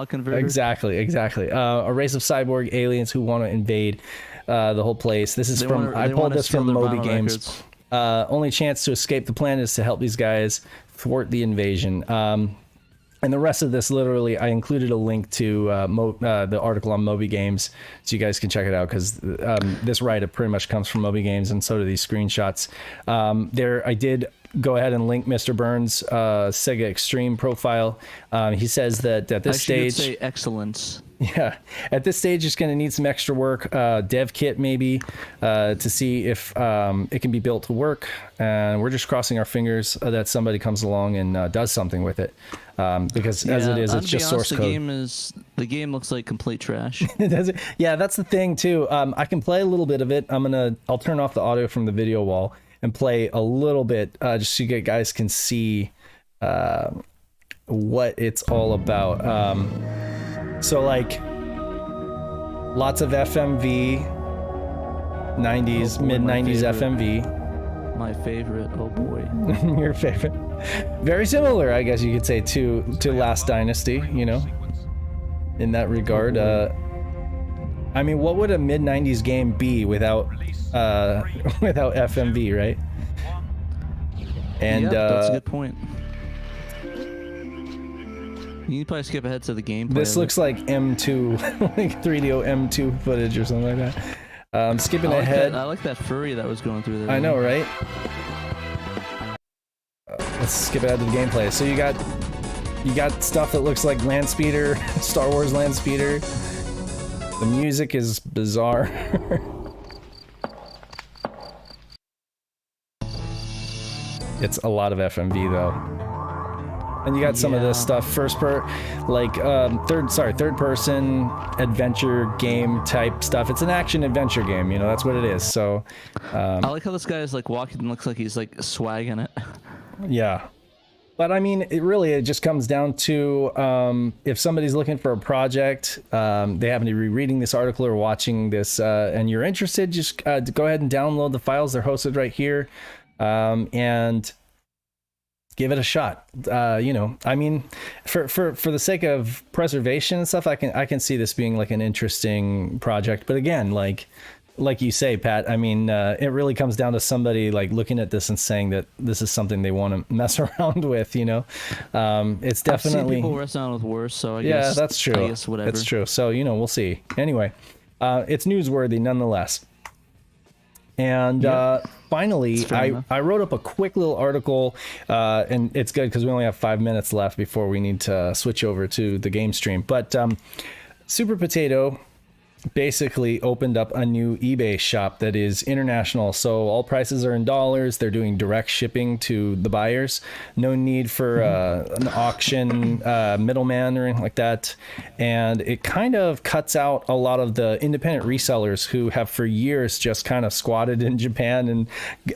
converter. Exactly. A race of cyborg aliens who want to invade the whole place. This is I pulled this from Moby Games. Records. Only chance to escape the planet is to help these guys thwart the invasion. And the rest of this, literally, I included a link to the article on Moby Games, so you guys can check it out, because this write-up pretty much comes from Moby Games, and so do these screenshots. I did go ahead and link Mr. Burns' Sega Extreme profile. He says that at this stage... I should say excellence. Yeah, at this stage, it's going to need some extra work, dev kit maybe, to see if it can be built to work. And we're just crossing our fingers that somebody comes along and does something with it, because as it is, it's just source code. The game looks like complete trash. Yeah, that's the thing too. I can play a little bit of it. I'll turn off the audio from the video wall and play a little bit, just so you guys can see what it's all about. So like lots of FMV, 90s, mid 90s FMV. My favorite, oh boy. Your favorite. Very similar, I guess you could say, to Last Dynasty, in that regard. I mean, what would a mid 90s game be without FMV, right? And that's a good point. You can probably skip ahead to the gameplay. This looks like M2, like 3DO M2 footage or something like that. Skipping ahead. I like that furry that was going through there. I know, right? Let's skip ahead to the gameplay. So you got stuff that looks like Land Speeder, Star Wars Land Speeder. The music is bizarre. It's a lot of FMV though. And you got some of this stuff, third person adventure game type stuff. It's an action adventure game, that's what it is. So I like how this guy is like walking and looks like he's like swagging it. Yeah. But I mean, it just comes down to if somebody's looking for a project, they happen to be reading this article or watching this, and you're interested, just go ahead and download the files. They're hosted right here. And give it a shot. I mean, for the sake of preservation and stuff, I can see this being like an interesting project. But again, like you say, Pat, I mean, it really comes down to somebody like looking at this and saying that this is something they want to mess around with. It's definitely, I've seen people mess around with worse. So I guess that's true. I guess whatever. That's true. So we'll see. Anyway, it's newsworthy nonetheless. And finally, I wrote up a quick little article, and it's good because we only have 5 minutes left before we need to switch over to the game stream. But Super Potato basically opened up a new eBay shop that is international. So all prices are in dollars. They're doing direct shipping to the buyers. No need for an auction middleman or anything like that. And it kind of cuts out a lot of the independent resellers who have for years just kind of squatted in Japan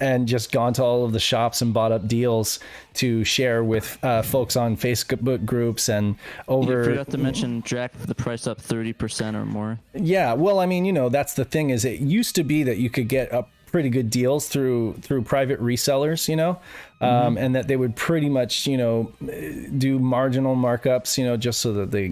and just gone to all of the shops and bought up deals to share with folks on Facebook groups and over. You forgot to mention jack the price up 30% or more. Yeah, well, I mean, that's the thing is it used to be that you could get pretty good deals through private resellers, and that they would pretty much, do marginal markups, just so that they,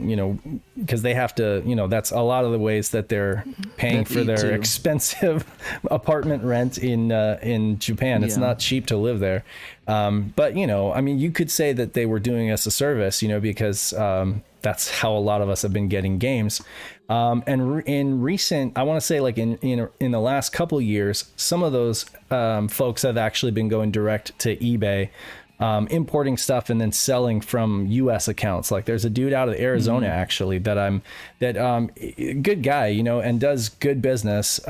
because they have to, that's a lot of the ways that they're paying for their expensive apartment rent in Japan. It's not cheap to live there. But, I mean, you could say that they were doing us a service, because that's how a lot of us have been getting games. And in recent, I want to say like in the last couple years, some of those folks have actually been going direct to eBay, importing stuff and then selling from US accounts. Like there's a dude out of Arizona actually that good guy, and does good business.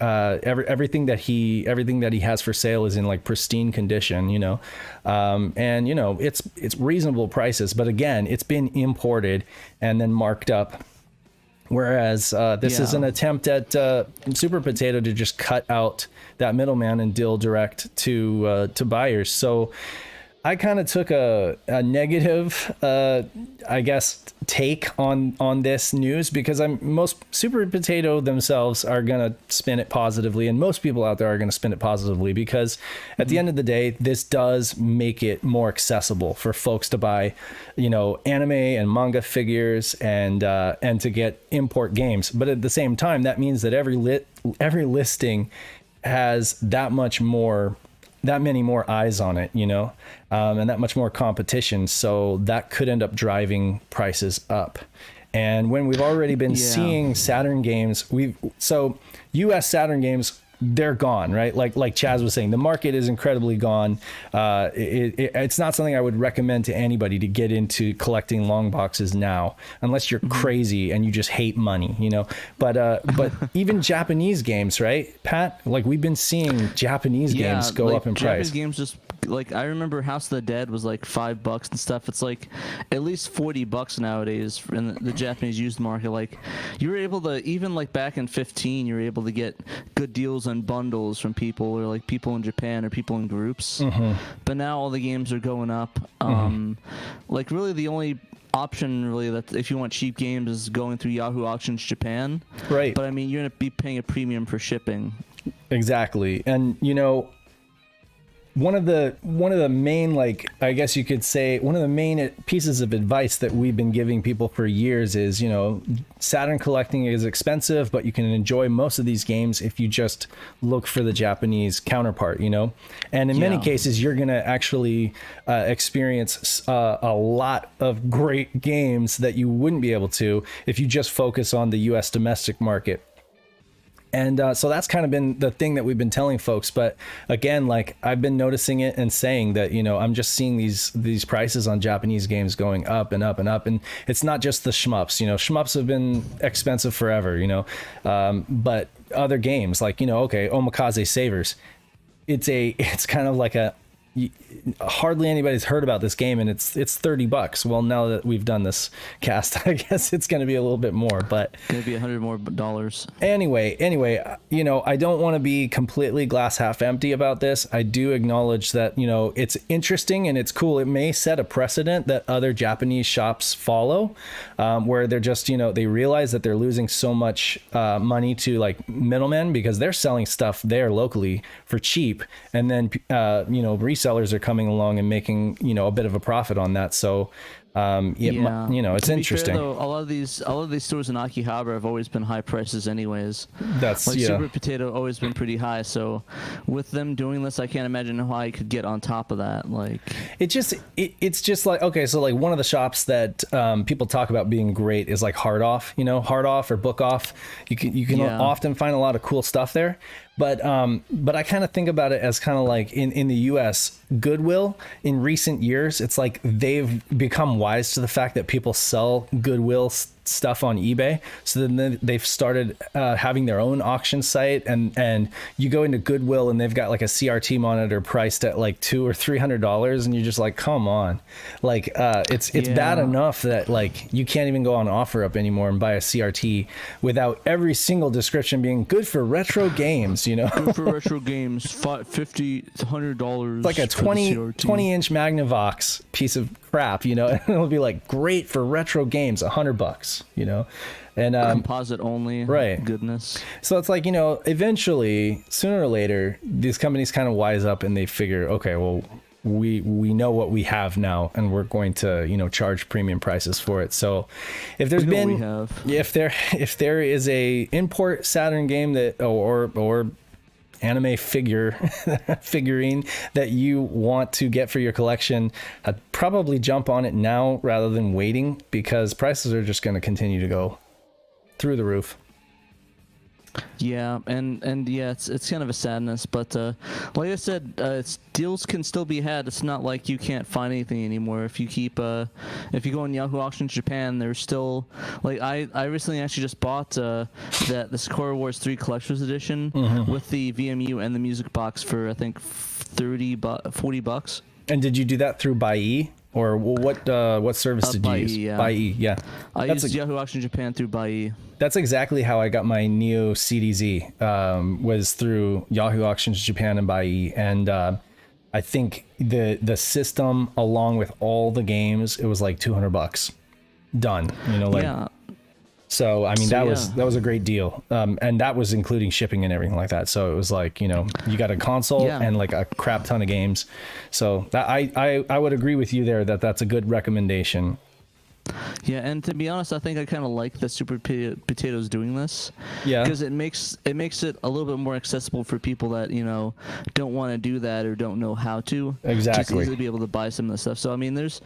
Everything that he has for sale is in like pristine condition, and it's reasonable prices, but again, it's been imported and then marked up. Whereas this is an attempt at Super Potato to just cut out that middleman and deal direct to buyers. So I kind of took a negative, I guess, take on this news because most Super Potato themselves are going to spin it positively, and most people out there are going to spin it positively because at the end of the day, this does make it more accessible for folks to buy, anime and manga figures and to get import games. But at the same time, that means that every listing has that many more eyes on it, and that much more competition. So that could end up driving prices up. And when we've already been seeing Saturn games, US Saturn games, they're gone, right? Like Chaz was saying, the market is incredibly gone. It's not something I would recommend to anybody to get into collecting long boxes now, unless you're crazy and you just hate money, But even Japanese games, right, Pat? Like we've been seeing Japanese games go up in price. Japanese games just like I remember House of the Dead was like $5 and stuff. It's like at least $40 nowadays in the Japanese used market. Like you were able to, even like back in 2015, you were able to get good deals on bundles from people or like people in Japan or people in groups. But now all the games are going up. Like really the only option really that if you want cheap games is going through Yahoo Auctions Japan. Right. But I mean, you're going to be paying a premium for shipping. Exactly. And one of the main, like, I guess you could say one of the main pieces of advice that we've been giving people for years is, Saturn collecting is expensive, but you can enjoy most of these games if you just look for the Japanese counterpart, and in many cases, you're going to actually experience a lot of great games that you wouldn't be able to if you just focus on the US domestic market. And so that's kind of been the thing that we've been telling folks. But again, like I've been noticing it and saying that, I'm just seeing these prices on Japanese games going up and up and up. And it's not just the shmups, shmups have been expensive forever, but other games like, Omakase Savers, it's kind of like hardly anybody's heard about this game and it's $30. Well, now that we've done this cast, I guess it's going to be a little bit more, but going to be $100 more. Anyway, I don't want to be completely glass half empty about this. I do acknowledge that, it's interesting and it's cool. It may set a precedent that other Japanese shops follow, where they're just, they realize that they're losing so much money to like middlemen because they're selling stuff there locally for cheap. And then, resellers sellers are coming along and making, you know, a bit of a profit on that. So, you know, it's To be interesting. fair, though, a lot of these stores in Akihabara have always been high prices, anyways. That's like yeah. Super Potato always been pretty high. So, with them doing this, I can't imagine how I could get on top of that. Like, it's just like, okay, so like one of the shops that people talk about being great is like Hard Off, you know, Hard Off or Book Off. You can often find a lot of cool stuff there. But I kind of think about it as kind of like in the U.S. Goodwill in recent years, it's like they've become wise to the fact that people sell Goodwill stuff on eBay. So then they've started having their own auction site, and you go into Goodwill and they've got like a CRT monitor priced at like $200 or $300, and you're just like, come on, like it's bad enough that like you can't even go on OfferUp anymore and buy a CRT without every single description being good for retro games. You know, good for retro games, $50, $100. Like a 20-inch Magnavox piece of crap, you know, and it'll be like great for retro games, $100, you know, and composite only, right? Goodness. So it's like, you know, eventually, sooner or later, these companies kind of wise up and they figure, okay, well, we know what we have now, and we're going to, you know, charge premium prices for it. So if there's if there is a import Saturn game that or anime figurine that you want to get for your collection, I'd probably jump on it now rather than waiting, because prices are just going to continue to go through the roof. Yeah, and yeah, it's kind of a sadness, but like I said, deals can still be had. It's not like you can't find anything anymore. If you if you go on Yahoo Auctions Japan, there's still, like, I recently actually just bought the Sakura Wars 3 Collector's Edition with the VMU and the music box for I think $40. And did you do that through Buyee? Or what service did you use? Yeah. Buyee, yeah. I used Yahoo Auction Japan through Buyee. That's exactly how I got my Neo CDZ, was through Yahoo Auctions Japan and Buyee. And I think the system, along with all the games, it was like $200 done. You know, like. Yeah. So I mean, that was a great deal, and that was including shipping and everything like that. So it was like, you know, you got a console and like a crap ton of games. So that I would agree with you there that that's a good recommendation. Yeah, and to be honest, I think I kind of like that Super Potatoes doing this. Yeah. Because it makes it a little bit more accessible for people that, you know, don't want to do that or don't know how to. Exactly. Just easily be able to buy some of the stuff. So I mean, there's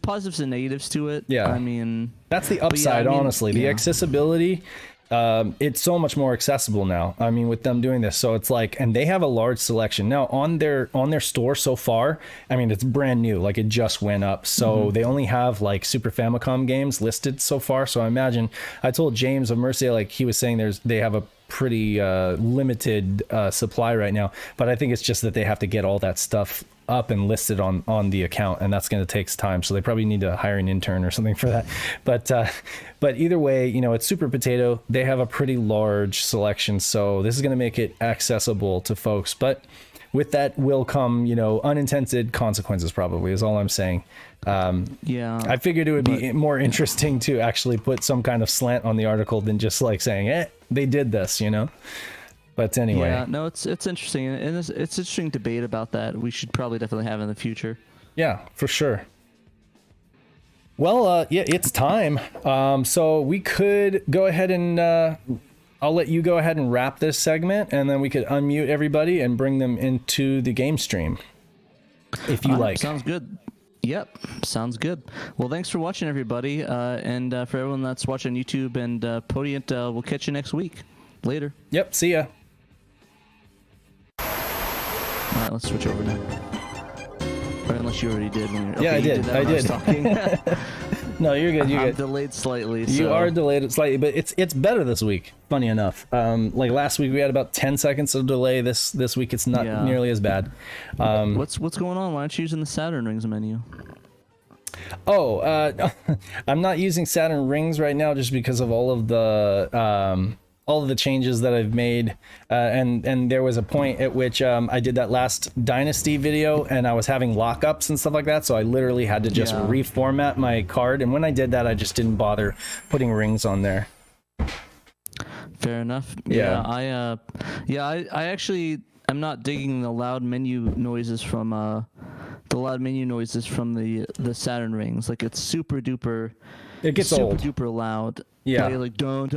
positives and negatives to it. Yeah. I mean, that's the upside, honestly. The accessibility. It's so much more accessible now. I mean, with them doing this, so it's like, and they have a large selection now on their store so far. I mean, it's brand new, like it just went up. So they only have like Super Famicom games listed so far. So I imagine, I told James of Mercia, like he was saying, they have a pretty limited supply right now. But I think it's just that they have to get all that stuff up and listed on the account, and that's going to take time. So they probably need to hire an intern or something for that. But either way, you know, it's Super Potato. They have a pretty large selection, so this is going to make it accessible to folks. But with that will come, you know, unintended consequences, probably, is all I'm saying. I figured it would be more interesting to actually put some kind of slant on the article than just like saying, they did this, you know. But anyway. Yeah, no, it's interesting, and it's interesting debate about that. We should probably definitely have in the future. Yeah, for sure. Well, yeah, it's time. So we could go ahead and I'll let you go ahead and wrap this segment, and then we could unmute everybody and bring them into the game stream, if you like. Sounds good. Yep, sounds good. Well, thanks for watching, everybody, and for everyone that's watching YouTube and Podiant, we'll catch you next week. Later. Yep, see ya. All right, let's switch over now. Or unless you already did. Yeah, I did. I did. No, you're good. You're I'm good. delayed slightly. You are delayed slightly, but it's better this week. Funny enough, like last week we had about 10 seconds of delay. This week it's not nearly as bad. What's going on? Why aren't you using the Saturn Rings menu? I'm not using Saturn Rings right now just because of all of the changes that I've made, and there was a point at which I did that last Dynasty video and I was having lockups and stuff like that, so I literally had to just reformat my card, and when I did that I just didn't bother putting rings on there. Fair enough. I actually I'm not digging the loud menu noises from the loud menu noises from the Saturn rings. Like it's super duper. It gets super old. duper loud. Yeah. Like don't.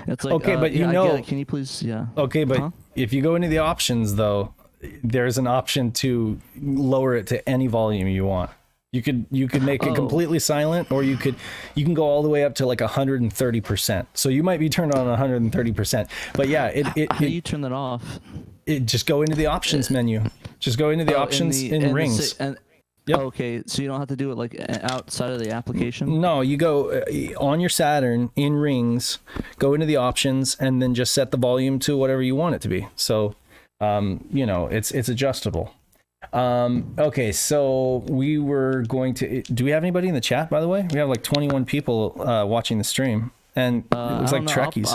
It's like Okay, but yeah, you I know. get it. Can you please? Yeah. Okay, but Huh? if you go into the options though, there's an option to lower it to any volume you want. You could make it completely silent, or you can go all the way up to like 130%. So you might be turned on 130%. But yeah, How do you turn that off? it just go into the options menu. Just go into the options in rings. Yep. Okay, so you don't have to do it like outside of the application. No, you go on your Saturn in rings, go into the options, and then just set the volume to whatever you want it to be. So, you know, it's adjustable. Okay, so we were going to. Do we have anybody in the chat? By the way, we have like 21 people watching the stream, and it looks like Trekkies.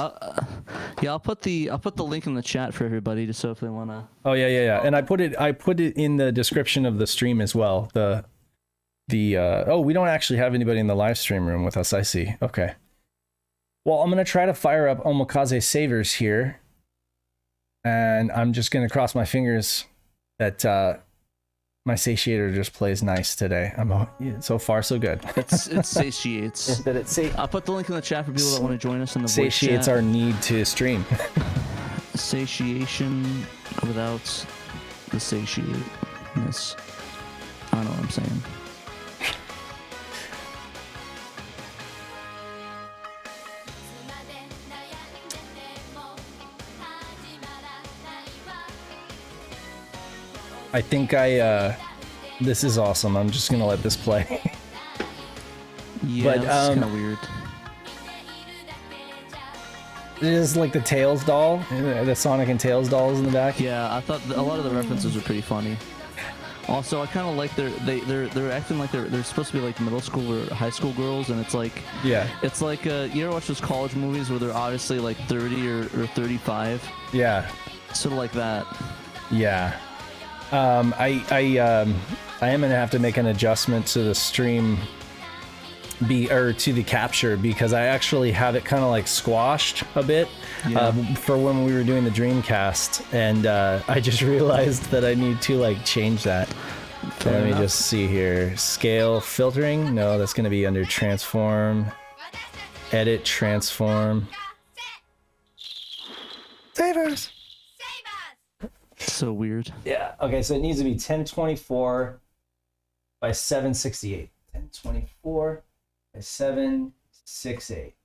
I'll put the link in the chat for everybody, just so if they wanna. Oh yeah. And I put it in the description of the stream as well. Oh, we don't actually have anybody in the live stream room with us. I see. Okay. Well, I'm gonna try to fire up Omokaze Savers here, and I'm just gonna cross my fingers that my satiator just plays nice today. So far so good. It satiates. I'll put the link in the chat for people that want to join us in the voice Satiates chat. our need to stream. Satiation without the satiateness. I don't know what I'm saying. I think this is awesome. I'm just gonna let this play. Yeah, But, that's kind of weird. It is like the Tails doll, the Sonic and Tails dolls in the back. Yeah, I thought a lot of the references were pretty funny. Also, I kind of like they're acting like they're supposed to be like middle school or high school girls, and it's like you ever watch those college movies where they're obviously like 30 or 35? Yeah. Sort of like that. Yeah. I am gonna have to make an adjustment to the stream to the capture, because I actually have it kind of like squashed a bit for when we were doing the Dreamcast, and I just realized that I need to like change that. So let me just see here. Scale filtering. No, that's gonna be under transform. Edit transform. Savers. So weird. Yeah. Okay, so it needs to be 1024 by 768. 1024 by 768.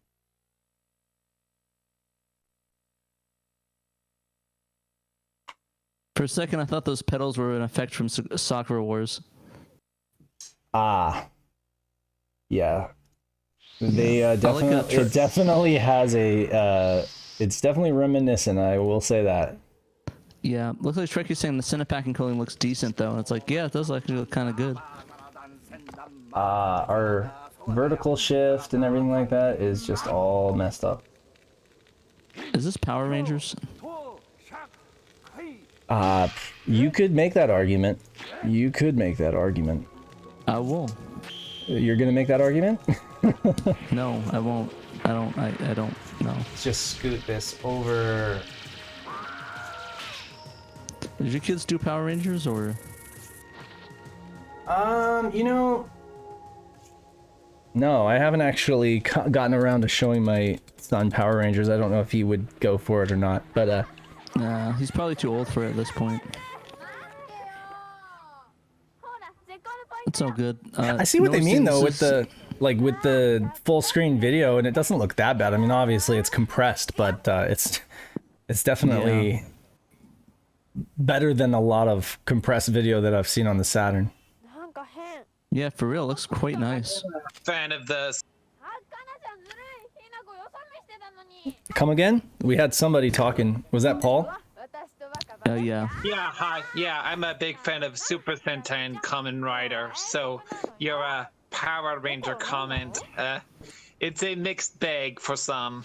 For a second, I thought those pedals were an effect from Sakura Wars. Ah. Yeah. They definitely. Like it definitely has a. It's definitely reminiscent. I will say that. Yeah, looks like Trekkie saying the Cinepack encoding looks decent though, and it's like, yeah, it does actually look kind of good. Our vertical shift and everything like that is just all messed up. Is this Power Rangers? You could make that argument. You could make that argument. I will. You're gonna make that argument? No, I won't. I don't know. Let's just scoot this over. Did your kids do Power Rangers or? You know, no, I haven't actually gotten around to showing my son Power Rangers. I don't know if he would go for it or not, but Nah, he's probably too old for it at this point. It's all good. I see what they mean though with the with the full screen video, and it doesn't look that bad. I mean, obviously it's compressed, but it's definitely better than a lot of compressed video that I've seen on the Saturn. Yeah, for real, it looks quite nice. Fan of the. Come again? We had somebody talking. Was that Paul? Yeah. Yeah, hi. Yeah, I'm a big fan of Super Sentai and Kamen Rider. So your Power Ranger comment, it's a mixed bag for some.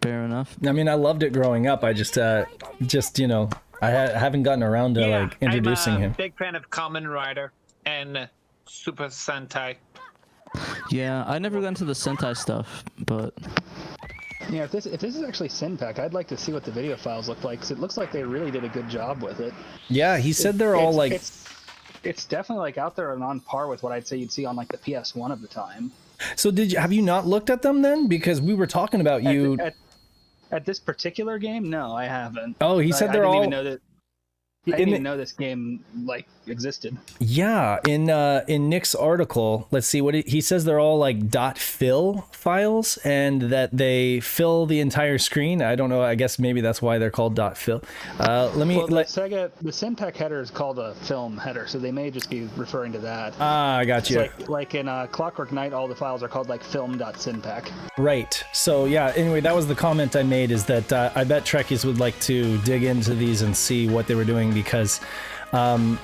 Fair enough. I mean, I loved it growing up. I just you know, I haven't gotten around to like introducing I'm a him. big fan of Kamen Rider and Super Sentai. Yeah, I never got into the Sentai stuff, but Yeah, if this is actually Sinpack, I'd like to see what the video files look like, because it looks like they really did a good job with it. Yeah, he said they're all like. It's it's definitely like out there and on par with what I'd say you'd see on like the PS1 of the time. So have you not looked at them then? Because we were talking about you. At this particular game, no, I haven't. Oh, he said they're I didn't all. even know that. I didn't even know this game like existed. Yeah, in Nick's article, let's see what he says. They're all like .fill files, and that they fill the entire screen. I don't know. I guess maybe that's why they're called .fill. The SynPack header is called a film header, so they may just be referring to that. I got you. Like in Clockwork Knight, all the files are called like film.synpack. Right. So yeah. Anyway, that was the comment I made. Is that I bet Trekkies would like to dig into these and see what they were doing, because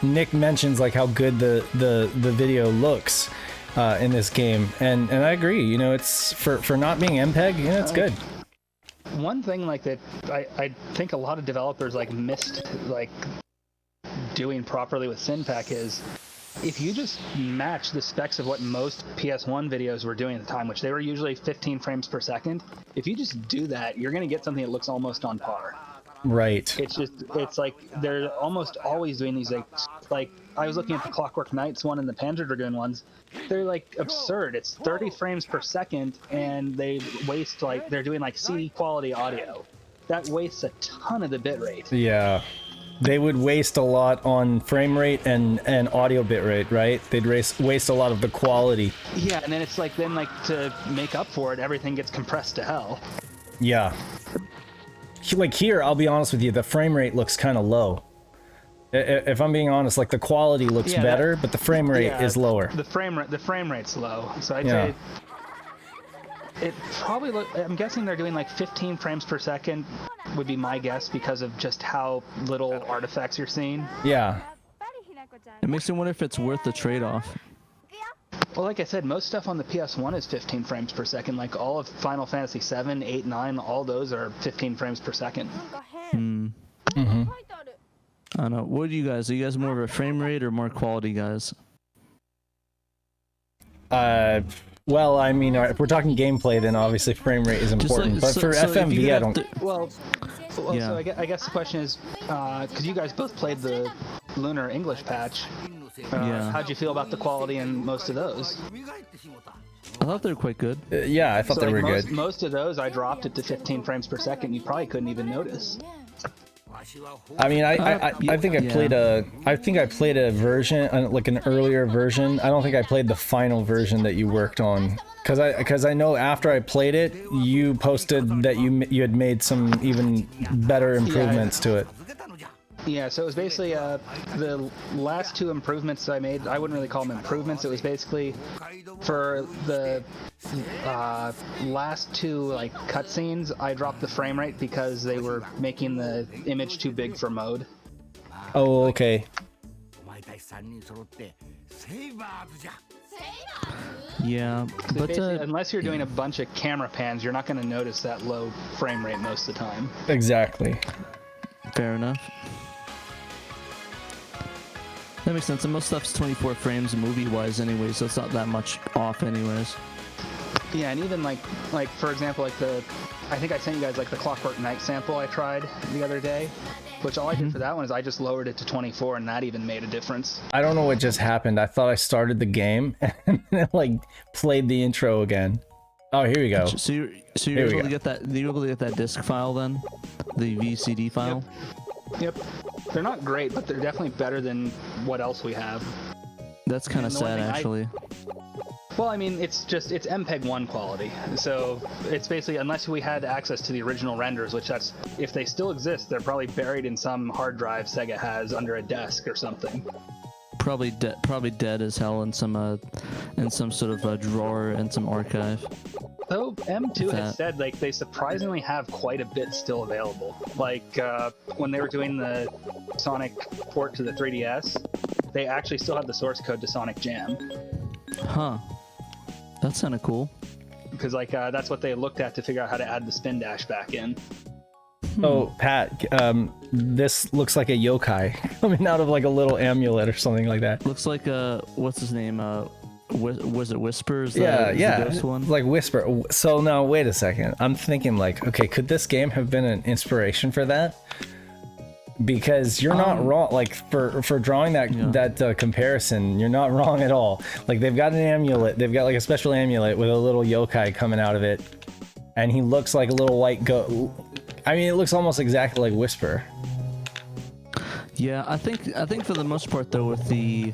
Nick mentions like how good the video looks in this game, and I agree. You know, it's for not being MPEG, you know, it's good. One thing like that I think a lot of developers like missed like doing properly with SynPack is if you just match the specs of what most PS1 videos were doing at the time, which they were usually 15 frames per second, if you just do that, you're going to get something that looks almost on par. Right. It's like they're almost always doing these like I was looking at the Clockwork Knights one and the Panzer Dragoon ones. They're like absurd. It's 30 frames per second, and they waste like they're doing like CD quality audio. That wastes a ton of the bit rate. Yeah. They would waste a lot on frame rate and audio bit rate, right? They'd waste a lot of the quality. Yeah, and then it's like to make up for it, everything gets compressed to hell. Yeah. Like here, I'll be honest with you, the frame rate looks kind of low. If I'm being honest, like the quality looks better, but the frame rate is lower. The frame rate's low, so I'd say it probably I'm guessing they're doing like 15 frames per second would be my guess, because of just how little artifacts you're seeing. Yeah. It makes me wonder if it's worth the trade-off. Well, like I said, most stuff on the PS1 is 15 frames per second. Like all of Final Fantasy 7, 8, 9, all those are 15 frames per second. Mm-hmm. I don't know. What do you guys? Are you guys more of a frame rate or more quality guys? Well, I mean, if we're talking gameplay, then obviously frame rate is important. But for FMV, I don't. Well, so I guess the question is, because you guys both played the Lunar English patch, how'd you feel about the quality in most of those? I thought they were quite good. Yeah, I thought they were good. Most of those, I dropped it to 15 frames per second. You probably couldn't even notice. I mean, I think I played a version, like an earlier version. I don't think I played the final version that you worked on, because I know after I played it, you posted that you had made some even better improvements to it. Yeah, so it was basically the last two improvements I made. I wouldn't really call them improvements. It was basically for the last two like cutscenes. I dropped the frame rate because they were making the image too big for mode. Oh, okay. Yeah, So but unless you're doing a bunch of camera pans, you're not going to notice that low frame rate most of the time. Exactly. fair enough. That makes sense. And most stuff's 24 frames movie-wise anyway, so it's not that much off anyways. Yeah, and even like for example, like I think I sent you guys like the Clockwork Knight sample I tried the other day, which all I did for that one is I just lowered it to 24, and that even made a difference. I don't know what just happened. I thought I started the game and then like played the intro again. Oh, here we go. So you're able to get that. You're able to get that disc file then, the VCD file. Yep. They're not great, but they're definitely better than what else we have. That's kind of sad, actually. Well, I mean, it's MPEG 1 quality, so it's basically, unless we had access to the original renders, which that's, if they still exist, they're probably buried in some hard drive Sega has under a desk or something. Probably dead as hell in some sort of drawer and some archive. So M2 has said like they surprisingly have quite a bit still available. Like when they were doing the Sonic port to the 3DS, they actually still have the source code to Sonic Jam. Huh. That's kind of cool. Because like that's what they looked at to figure out how to add the spin dash back in. Oh, Pat, this looks like a yokai coming out of like a little amulet or something like that. Looks like what's his name? Was it Whisper? Is yeah, the ghost one? Like Whisper. So now wait a second. I'm thinking like, okay, could this game have been an inspiration for that? because you're not wrong. Like for drawing that comparison, you're not wrong at all. Like they've got an amulet, they've got like a special amulet with a little yokai coming out of it, and he looks like a little white goat. I mean, it looks almost exactly like Whisper. Yeah, I think for the most part though, with the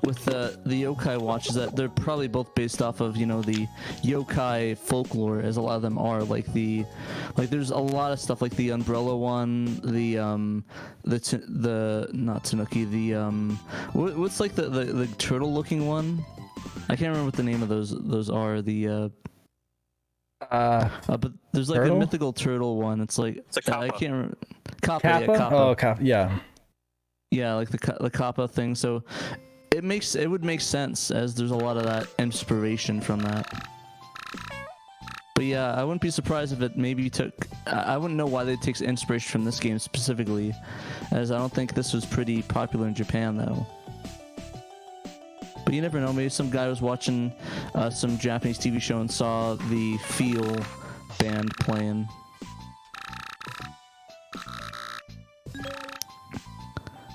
yokai watches, that they're probably both based off of, you know, the yokai folklore, as a lot of them are. Like there's a lot of stuff like the umbrella one, the not tanuki, what's like the turtle looking one? I can't remember what the name of those are. But there's like turtle? a mythical turtle one. It's like a kappa. I can't remember. Kappa. Kappa? Yeah, kappa. Oh, Kappa. Yeah. Yeah, like the kappa thing. So it would make sense, as there's a lot of that inspiration from that. But yeah, I wouldn't be surprised if it maybe took. I wouldn't know why they take inspiration from this game specifically, as I don't think this was pretty popular in Japan though. But you never know. Maybe some guy was watching some Japanese TV show and saw the Feel band playing.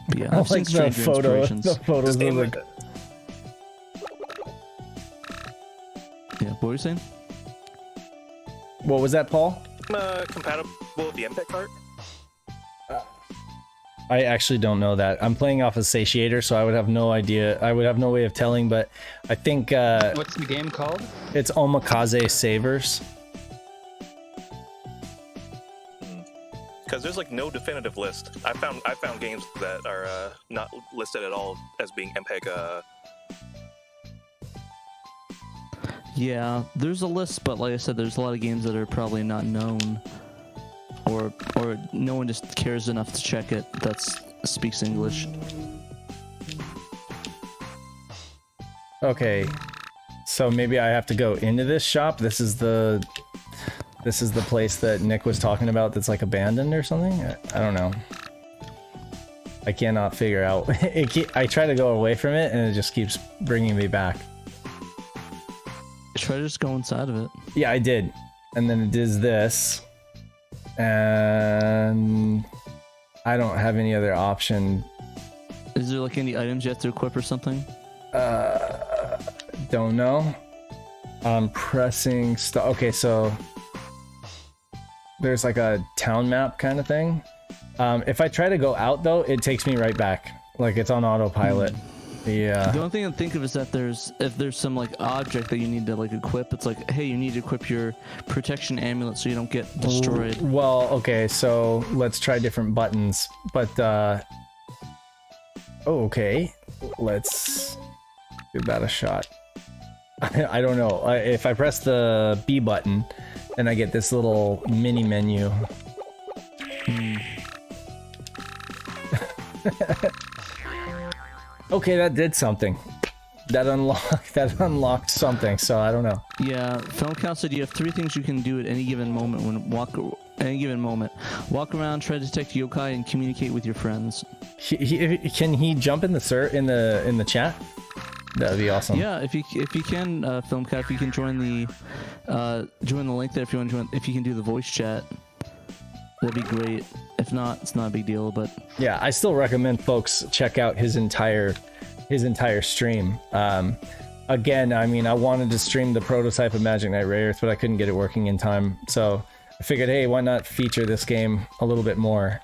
But yeah, I've seen like the stranger inspirations. photos This of game, like, Yeah, what were you saying? what was that, Paul? compatible with the MPEG cart? I actually don't know that. I'm playing off of Satiator, so I would have no idea. I would have no way of telling, but I think What's the game called? it's Omakase Savers. Because there's like no definitive list. I found games that are not listed at all as being MPEG. Yeah, there's a list, but like I said, there's a lot of games that are probably not known, or no one just cares enough to check it that speaks English. Okay, so maybe I have to go into this shop. This is the place that Nick was talking about that's like abandoned or something. I don't know. I cannot figure out. I try to go away from it and it just keeps bringing me back. Try to just go inside of it. Yeah, I did. And then it does this. And I don't have any other option. Is there like any items you have to equip or something? Don't know. I'm pressing stop. Okay, so there's like a town map kind of thing. If I try to go out though, it takes me right back. Like it's on autopilot. Yeah. The only thing I think of is that if there's some like object that you need to like equip, it's like, hey, you need to equip your protection amulet so you don't get destroyed. Well, okay, so let's try different buttons. But okay, let's give that a shot. I don't know. If I press the B button, then I get this little mini menu. Okay, that did something. That unlocked something. So I don't know. Yeah, Film Count said you have 3 things you can do at any given moment walk around, try to detect yokai, and communicate with your friends. Can he jump in the chat? That'd be awesome. Yeah, if you can, Film Count, if you can join the link there, if you want to join, if you can do the voice chat, that'd be great. If not, it's not a big deal. But yeah, I still recommend folks check out his entire stream. Again, I mean, I wanted to stream the prototype of Magic Knight Rayearth, but I couldn't get it working in time. So I figured, hey, why not feature this game a little bit more?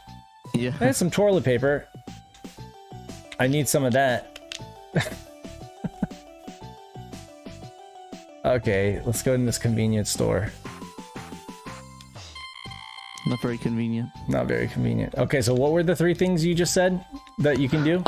yeah, I have some toilet paper. I need some of that. Okay, let's go in this convenience store. not very convenient. Not very convenient. Okay, so what were the 3 things you just said that you can do?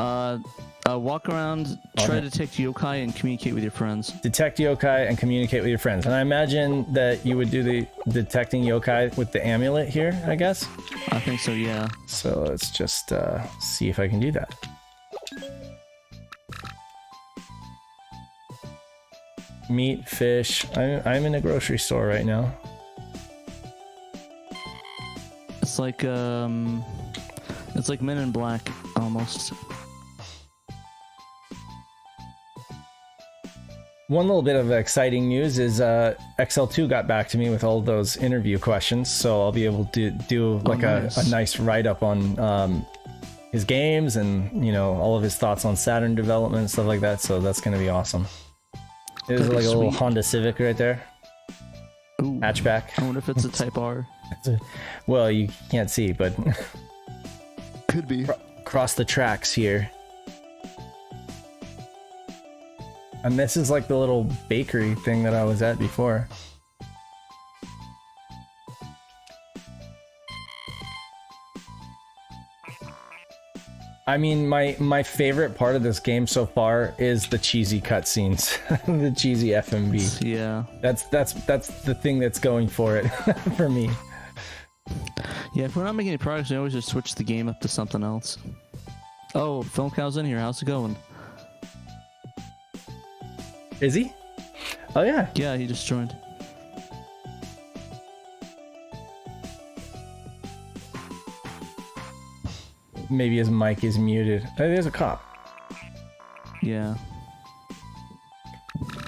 Walk around, try to detect yokai, and communicate with your friends. Detect yokai and communicate with your friends. And I imagine that you would do the detecting yokai with the amulet here, I guess? I think so, yeah. So let's just see if I can do that. Meat, fish. I'm in a grocery store right now. It's like Men in Black, almost. One little bit of exciting news is XL2 got back to me with all those interview questions, so I'll be able to do like a nice write-up on his games and, you know, all of his thoughts on Saturn development and stuff like that, so that's going to be awesome. There's like a little Honda Civic right there. Ooh, hatchback. I wonder if it's a Type R. Well, you can't see, but Could be. Cross the tracks here. And this is like the little bakery thing that I was at before. I mean, my favorite part of this game so far is the cheesy cutscenes, the cheesy FMV. Yeah. That's the thing that's going for it for me. Yeah, if we're not making any progress, we always just switch the game up to something else. Oh, Film Cow's in here. How's it going? Is he? Oh yeah. Yeah, he just joined. Maybe his mic is muted. Oh, there's a cop. Yeah.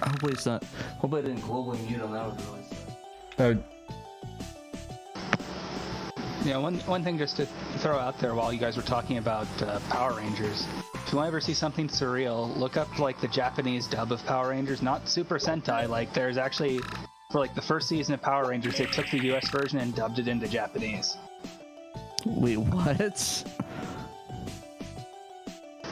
Hopefully it's not. Hopefully I didn't globally mute him. That would really suck. Yeah, one thing just to throw out there while you guys were talking about Power Rangers. If you want to ever see something surreal, look up like the Japanese dub of Power Rangers, not Super Sentai. Like there's actually, for like the first season of Power Rangers, they took the US version and dubbed it into Japanese. Wait, what?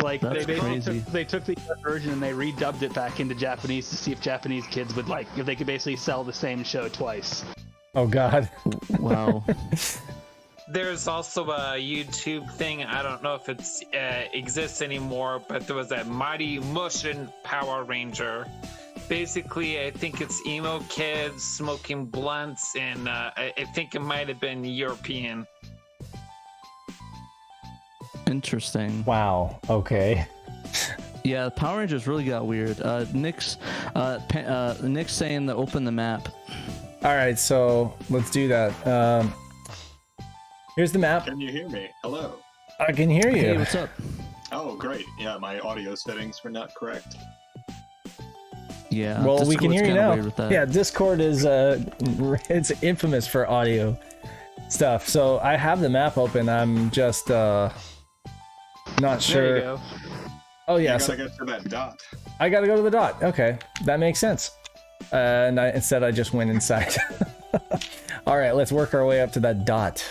Like That's they took the US version and they redubbed it back into Japanese to see if Japanese kids would like, if they could basically sell the same show twice. Oh god. Wow. There's also a YouTube thing. I don't know if it's exists anymore, but there was that Mighty Mushin Power Ranger. Basically, I think it's emo kids smoking blunts, and I think it might have been European. Interesting. Wow. Okay. Yeah, the Power Rangers really got weird. Nick's saying to open the map. All right, so let's do that. Here's the map. Can you hear me? Hello. I can hear you. Hey, what's up? Oh, great. Yeah, my audio settings were not correct. Yeah. Well, we can Discord's hear you kinda now. weird with that. Yeah, Discord is it's infamous for audio stuff. So I have the map open. I'm just not sure. There you go. Oh yeah, You so gotta get to that dot. I gotta go to the dot. Okay, that makes sense. And instead I just went inside. All right, let's work our way up to that dot.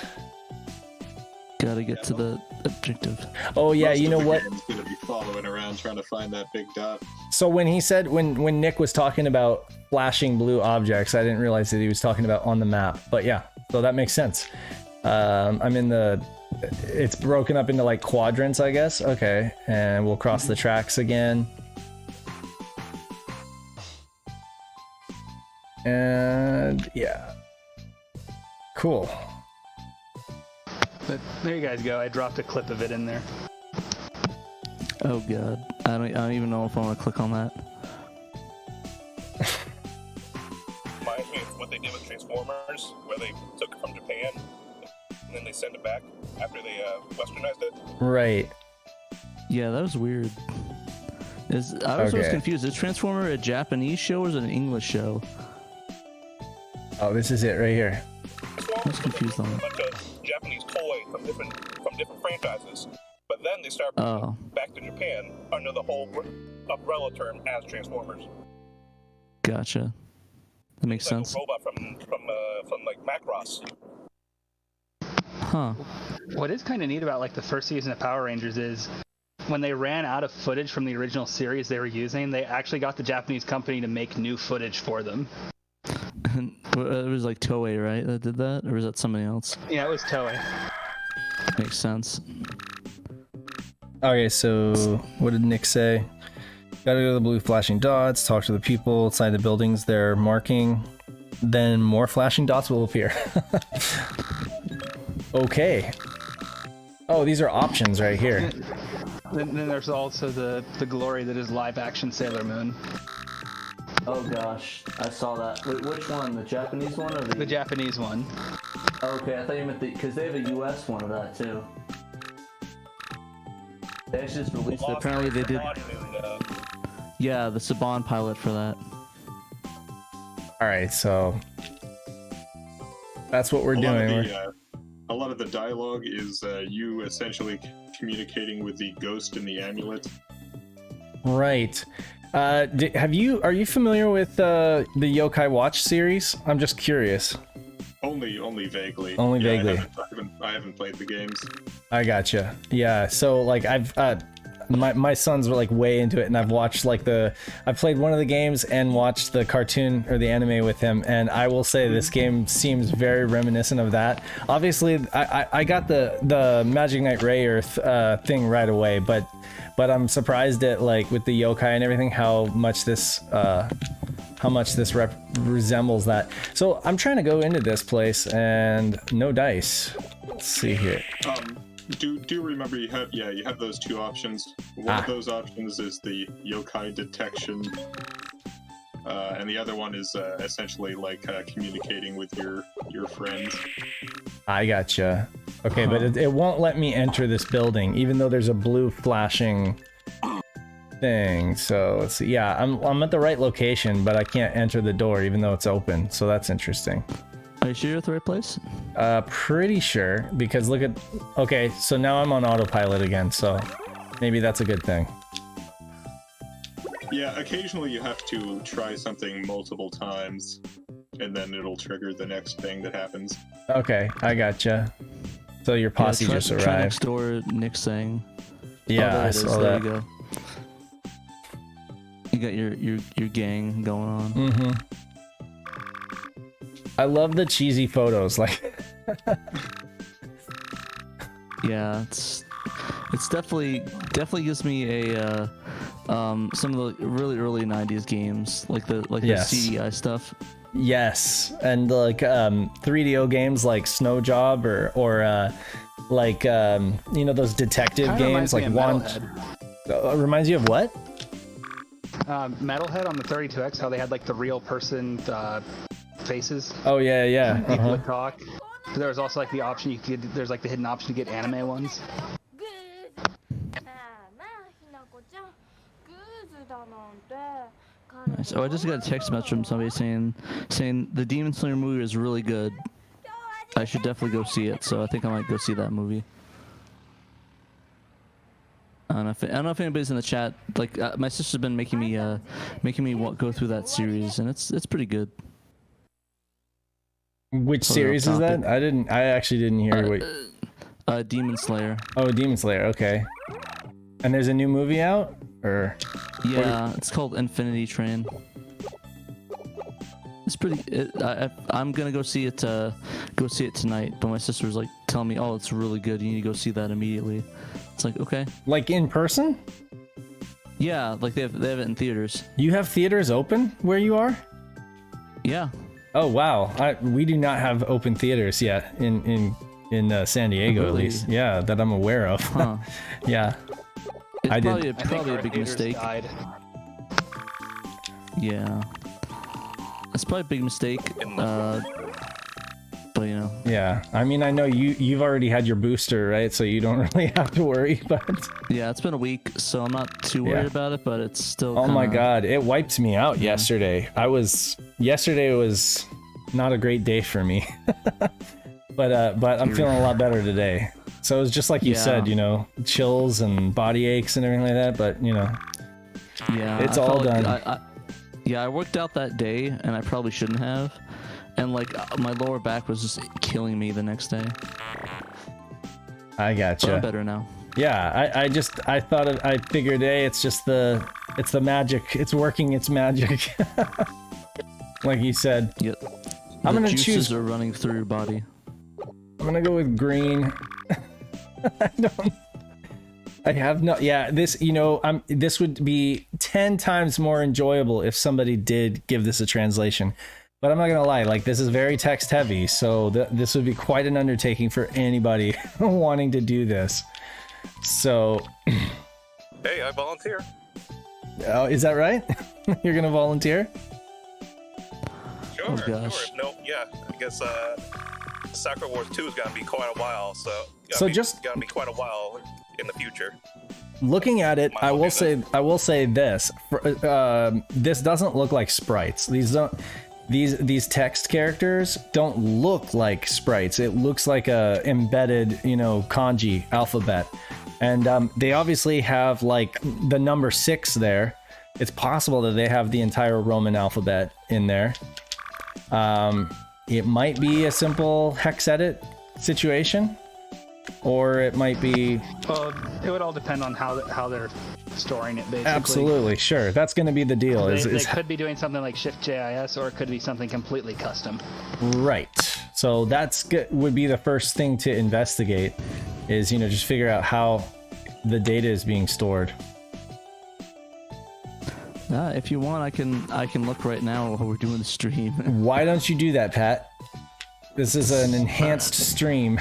Gotta get to the objective. Oh yeah, Most you of know the what? game's gonna be following around trying to find that big dot. So when he said when Nick was talking about flashing blue objects, I didn't realize that he was talking about on the map. But yeah, so that makes sense. I'm in the. It's broken up into like quadrants, I guess. Okay, and we'll cross the tracks again. And yeah, cool. But there you guys go. I dropped a clip of it in there. Oh god, I don't even know if I want to click on that. Reminds me of what they did with Transformers, where they took it from Japan and then they sent it back after they westernized it. Right. Yeah, that was weird. I was always confused. Is Transformer a Japanese show or is it an English show? Oh, this is it right here. I was confused on A that. bunch of Japanese toys from different franchises, but then they started bringing them back to Japan under the whole umbrella term as Transformers. Gotcha. That makes It's like sense. a robot from like Macross. Huh. What is kind of neat about like the first season of Power Rangers is when they ran out of footage from the original series they were using, they actually got the Japanese company to make new footage for them. It was like Toei, right, that did that? Or was that somebody else? Yeah, it was Toei. Makes sense. Okay, so what did Nick say? Gotta go to the blue flashing dots, talk to the people outside the buildings they're marking, then more flashing dots will appear. Okay. Oh, these are options right here. Then there's also the glory that is live action Sailor Moon. Oh gosh, I saw that. Wait, which one? The Japanese one or The Japanese one. Okay, I thought you meant because they have a US one of that too. They actually just released it. Apparently they did. Yeah, the Saban pilot for that. All right, so that's what we're doing. A lot of the dialogue is you essentially communicating with the ghost in the amulet. Right. Are you familiar with the Yokai Watch series? I'm just curious. Only vaguely. Only vaguely. I haven't played the games. I gotcha. Yeah. So like I've my sons were like way into it, and I've watched I've played one of the games and watched the cartoon or the anime with him, and I will say this game seems very reminiscent of that. Obviously, I got the Magic Knight Ray Earth thing right away, but I'm surprised at like with the yokai and everything how much this resembles that. So I'm trying to go into this place and no dice. Let's see here. Do remember you have those two options. One of those options is the yokai detection, and the other one is essentially like communicating with your friends. I gotcha. Okay, but it won't let me enter this building, even though there's a blue flashing thing. So let's see. Yeah, I'm at the right location, but I can't enter the door, even though it's open. So that's interesting. Are you sure you're at the right place? Pretty sure, because look at... Okay, so now I'm on autopilot again, so maybe that's a good thing. Yeah, occasionally you have to try something multiple times, and then it'll trigger the next thing that happens. Okay, I gotcha. So your posse just arrived. Try next door, Nick's saying. Yeah, I saw that. There you go. You got your gang going on. Mm-hmm. I love the cheesy photos, like. Yeah, it's definitely gives me a some of the really early '90s games, like the CDI stuff. Yes, and like 3DO games like Snow Job or like those detective Kinda games like reminds you of what? Metalhead on the 32X, how they had like the real person faces. Oh yeah. People would talk. But there was also like the option there's like the hidden option to get anime ones. Nice. Oh, I just got a text message from somebody saying the Demon Slayer movie is really good. I should definitely go see it. So I think I might go see that movie. I don't know if anybody's in the chat. Like my sister's been making me go through that series, and it's pretty good. Which series is that? I actually didn't hear what. Demon Slayer. Oh, Demon Slayer. Okay. And there's a new movie out, or? Yeah, it's called Infinity Train. It's pretty. I'm gonna go see it tonight. But my sister was like telling me, "Oh, it's really good. You need to go see that immediately." It's like, okay. Like in person? Yeah, like they have it in theaters. You have theaters open where you are? Yeah. Oh wow, we do not have open theaters yet in San Diego, at least. Yeah, that I'm aware of. Huh. Yeah. It's probably a big mistake. Died. Yeah. It's probably a big mistake. But you know. Yeah, I mean, I know you've already had your booster, right? So you don't really have to worry. But yeah, it's been a week, so I'm not too worried about it. But it's still. Oh my god, it wiped me out yesterday. Yesterday was not a great day for me. but I'm feeling a lot better today. So it was just like you said, chills and body aches and everything like that. But yeah, it's all done. I worked out that day, and I probably shouldn't have. And like my lower back was just killing me the next day. I gotcha. But I'm better now. Yeah, I figured, hey, it's the magic. It's working its magic. Like you said. Yep. I'm gonna juices choose. Are running through your body. I'm gonna go with green. I have no. Yeah, this. This would be 10 times more enjoyable if somebody did give this a translation. But I'm not gonna lie, like this is very text heavy, so this would be quite an undertaking for anybody wanting to do this. So, hey, I volunteer. Oh, is that right? You're gonna volunteer? Sure, Oh, gosh. sure. No, yeah, I guess Sakura Wars 2 is gonna be quite a while, so Gonna be quite a while in the future. Looking at it, I will say this. This doesn't look like sprites. These text characters don't look like sprites. It looks like a embedded, kanji alphabet. And they obviously have like the number 6 there. It's possible that they have the entire Roman alphabet in there. It might be a simple hex edit situation, or it might be... Well, it would all depend on how they're storing it, basically. Absolutely, sure. That's going to be the deal. They could be doing something like Shift.js, or it could be something completely custom. Right. So would be the first thing to investigate, is just figure out how the data is being stored. If you want, I can look right now while we're doing the stream. Why don't you do that, Pat? This is an enhanced stream.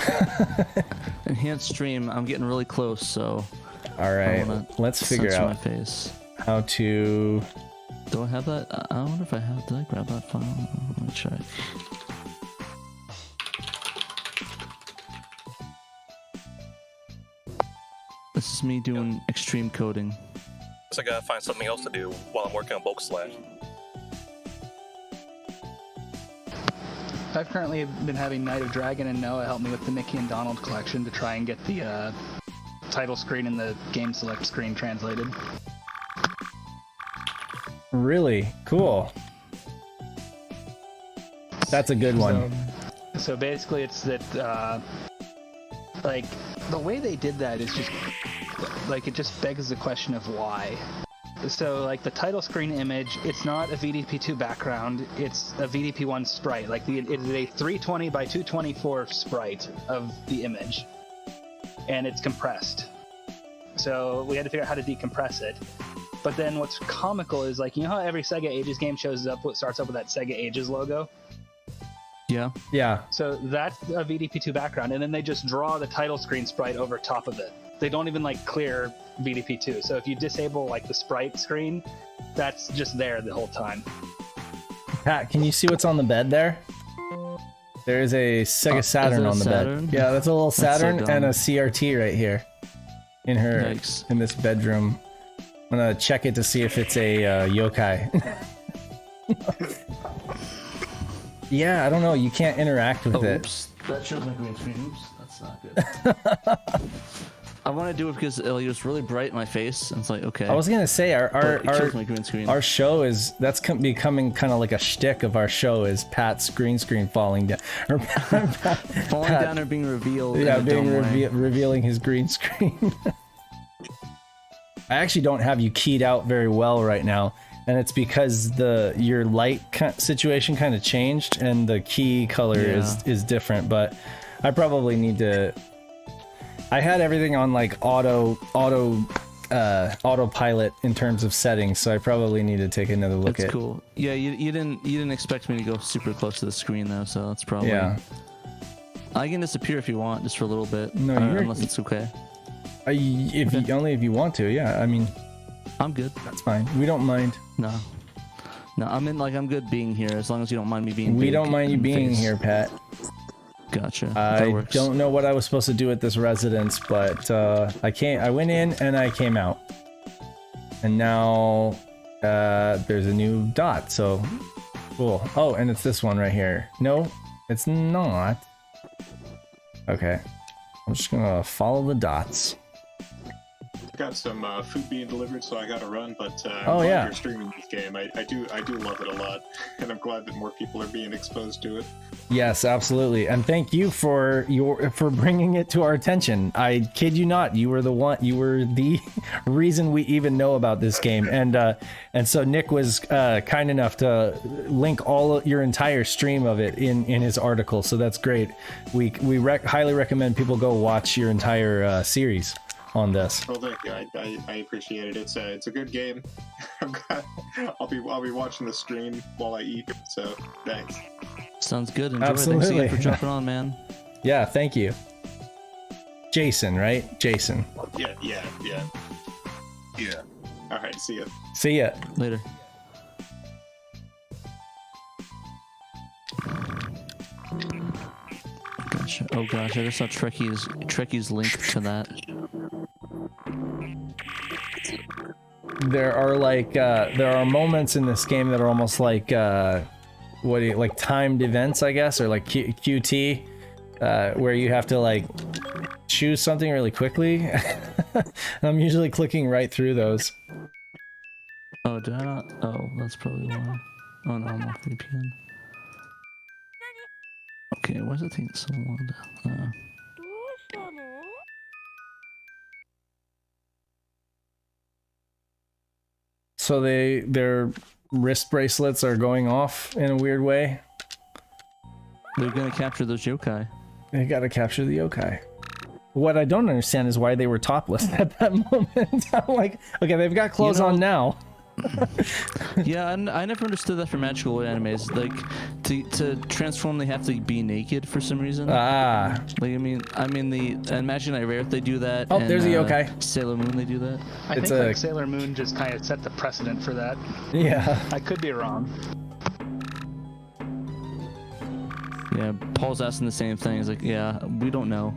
Enhanced stream. I'm getting really close, so. All right, let's figure out my face. how to. Do I have that? I wonder if I have. Did I grab that file? Let me check. This is me doing extreme coding. So I gotta find something else to do while I'm working on bulk slash. I've currently been having Night of Dragon and Noah help me with the Mickey and Donald collection to try and get the title screen and the game select screen translated. Really cool. That's a good one. So basically, it's that like the way they did that is just like it just begs the question of why. So like the title screen image, it's not a VDP2 background, it's a VDP1 sprite. Like it is a 320 by 224 sprite of the image, and it's compressed. So we had to figure out how to decompress it. But then what's comical is, like, how every Sega Ages game starts up with that Sega Ages logo? Yeah. Yeah. So that's a VDP2 background, and then they just draw the title screen sprite over top of it. They don't even clear VDP2. So if you disable the sprite screen, that's just there the whole time. Pat, can you see what's on the bed there? There is a Sega Saturn on the Saturn? bed. Yeah, that's a little Saturn so and a CRT right here in in this bedroom. I'm gonna check it to see if it's a yokai. Yeah, I don't know. You can't interact with it. Oops. That shows my green screen. Oops, that's not good. I want to do it because it was really bright in my face, and it's like, okay. I was gonna say my green screen. our show is becoming kind of like a shtick of our show is Pat's green screen falling down, or falling down or being revealed. Yeah, revealing his green screen. I actually don't have you keyed out very well right now, and it's because your light situation kind of changed and the key color is different. But I probably need to. I had everything on autopilot in terms of settings, so I probably need to take another look at. That's cool. Yeah, you didn't expect me to go super close to the screen though, so that's probably. Yeah. I can disappear if you want, just for a little bit. No, unless it's okay. Only if you want to. Yeah, I mean. I'm good. That's fine. We don't mind. No, I'm good being here as long as you don't mind me being. We don't mind you being here, Pat. Gotcha. I don't know what I was supposed to do at this residence, but I went in and I came out, and now there's a new dot. So cool. Oh, and it's this one right here. No, it's not. Okay, I'm just gonna follow the dots. Got some food being delivered, so I gotta run. But you're streaming this game. I do love it a lot, and I'm glad that more people are being exposed to it. Yes, absolutely, and thank you for bringing it to our attention. I kid you not, you were the reason we even know about this game, and so Nick was kind enough to link your entire stream of it in his article. So that's great. We highly recommend people go watch your entire series on this. Well, thank you. I appreciate it. It's a good game. I'll be watching the stream while I eat. So thanks. Sounds good. Enjoy. Absolutely. Thanks again for jumping on, man. Yeah, thank you. Jason, right? Jason. Yeah. All right. See ya. See ya. Later. Gotcha. Oh gosh, I just saw Trekkie's link to that. there are moments in this game that are almost like timed events, I guess, or like QT, where you have to like choose something really quickly. I'm usually clicking right through those. Oh, did I not? Oh, that's probably why. Oh no, I'm off VPN. Okay, why does it take so long to... So their wrist bracelets are going off in a weird way. They're gonna capture those yokai. They gotta capture the yokai. What I don't understand is why they were topless at that moment. I'm like, okay, they've got clothes on now. Yeah, I never understood that for magical animes. Like, to transform, they have to be naked for some reason. Ah. Like, I mean the Magic Knight Rare, they do that. Oh, and, there's a yokai. Sailor Moon, they do that. I think like Sailor Moon just kind of set the precedent for that. Yeah. I could be wrong. Yeah, Paul's asking the same thing. He's like, yeah, we don't know.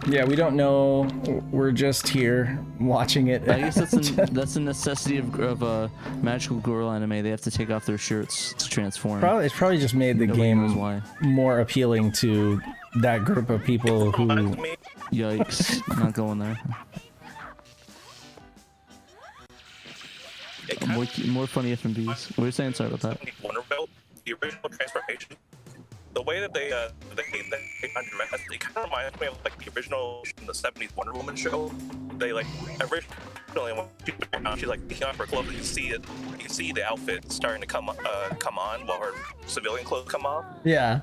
Yeah, we don't know. We're just here watching it. I guess that's a necessity of a magical girl anime. They have to take off their shirts to transform. It's probably just made the game more appealing to that group of people who... Yikes, I'm not going there. More funny FMVs. What are you saying? Sorry about that. Wonder Belt, the original transformation. The way that they undressed, it kind of reminds me of like the original in the 70s Wonder Woman show. They like originally when she's like taking off her clothes, you can see the outfit starting to come on while her civilian clothes come off. Yeah.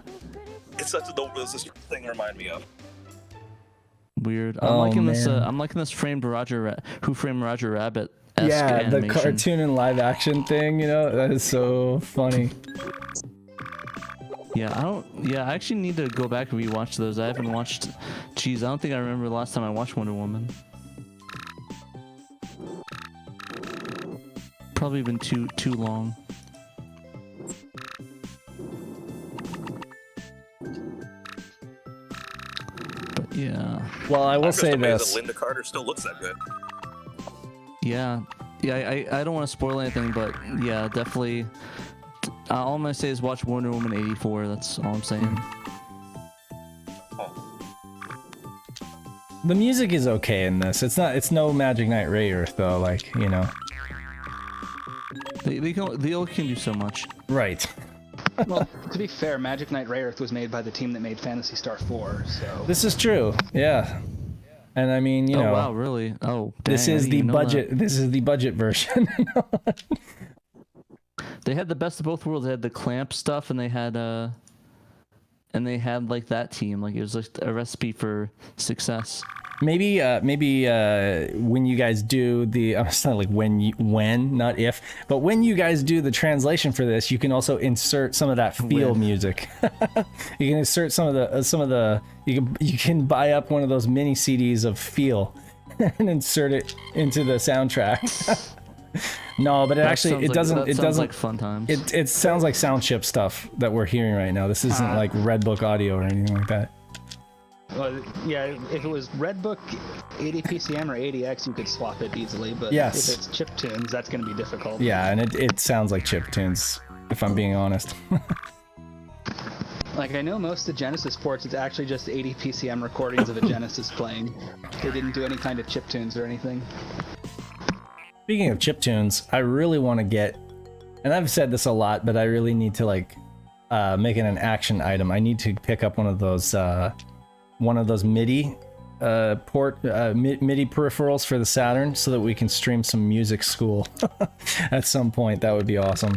It's such this thing to remind me of. Weird. I'm liking this. I'm liking this Who Framed Roger Rabbit. Yeah, animation. The cartoon and live action thing. You know, that is so funny. Yeah, I actually need to go back and rewatch those. I haven't watched. Geez, I don't think I remember the last time I watched Wonder Woman. Probably been too long. But yeah. Well, I will say this. That Linda Carter still looks that good. Yeah, I don't want to spoil anything, but yeah, definitely. All I'm gonna say is watch Wonder Woman 84. That's all I'm saying. The music is okay in this. It's no Magic Knight Rayearth though. Like, you know. They all can do so much. Right. Well, to be fair, Magic Knight Rayearth was made by the team that made Phantasy Star 4. So this is true. Yeah. And I mean, you know. Oh wow, really? Oh, dang, this is the budget. This is the budget version. They had the best of both worlds. They had the clamp stuff, and they had like that team. Like it was like a recipe for success. Maybe when you guys do the, it's not like when, not if, but when you guys do the translation for this, you can also insert some of that feel music. You can insert some of the you can buy up one of those mini CDs of feel and insert it into the soundtrack. No, but it doesn't like fun times. It sounds like sound chip stuff that we're hearing right now. This isn't like Redbook audio or anything like that. Well, yeah, if it was Redbook 80PCM or 80X, you could swap it easily, but yes. If it's chiptunes, that's going to be difficult. Yeah, and it sounds like chiptunes, if I'm being honest. Like, I know most of the Genesis ports, it's actually just 80PCM recordings of a Genesis playing. They didn't do any kind of chiptunes or anything. Speaking of chiptunes, I really want to get, and I've said this a lot, but I really need to like make it an action item. I need to pick up one of those MIDI MIDI peripherals for the Saturn so that we can stream some music school at some point. That would be awesome.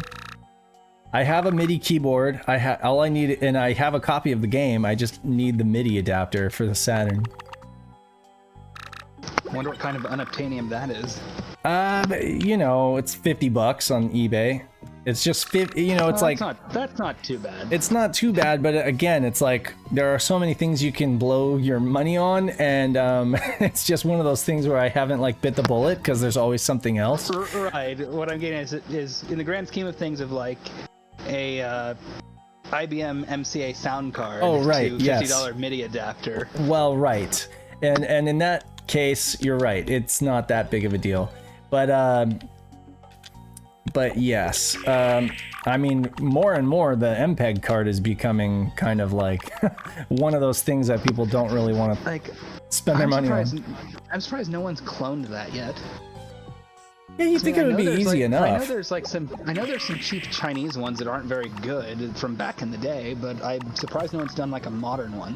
I have a MIDI keyboard. All I need, and I have a copy of the game. I just need the MIDI adapter for the Saturn. Wonder what kind of unobtainium that is. You know, it's $50 on eBay. It's just 50, you know, it's like... That's not too bad. It's not too bad, but again, it's like, there are so many things you can blow your money on, and it's just one of those things where I haven't, like, bit the bullet, because there's always something else. Right. What I'm getting is in the grand scheme of things of, like, a IBM MCA sound card to $50 MIDI adapter. Well, right. And in that case, you're right. It's not that big of a deal. But But yes, I mean, more and more the MPEG card is becoming kind of like one of those things that people don't really want to Like, spend their money on. I'm surprised no one's cloned that yet. Yeah, you think it would be easy enough. I know there's some cheap Chinese ones that aren't very good from back in the day, but I'm surprised no one's done like a modern one.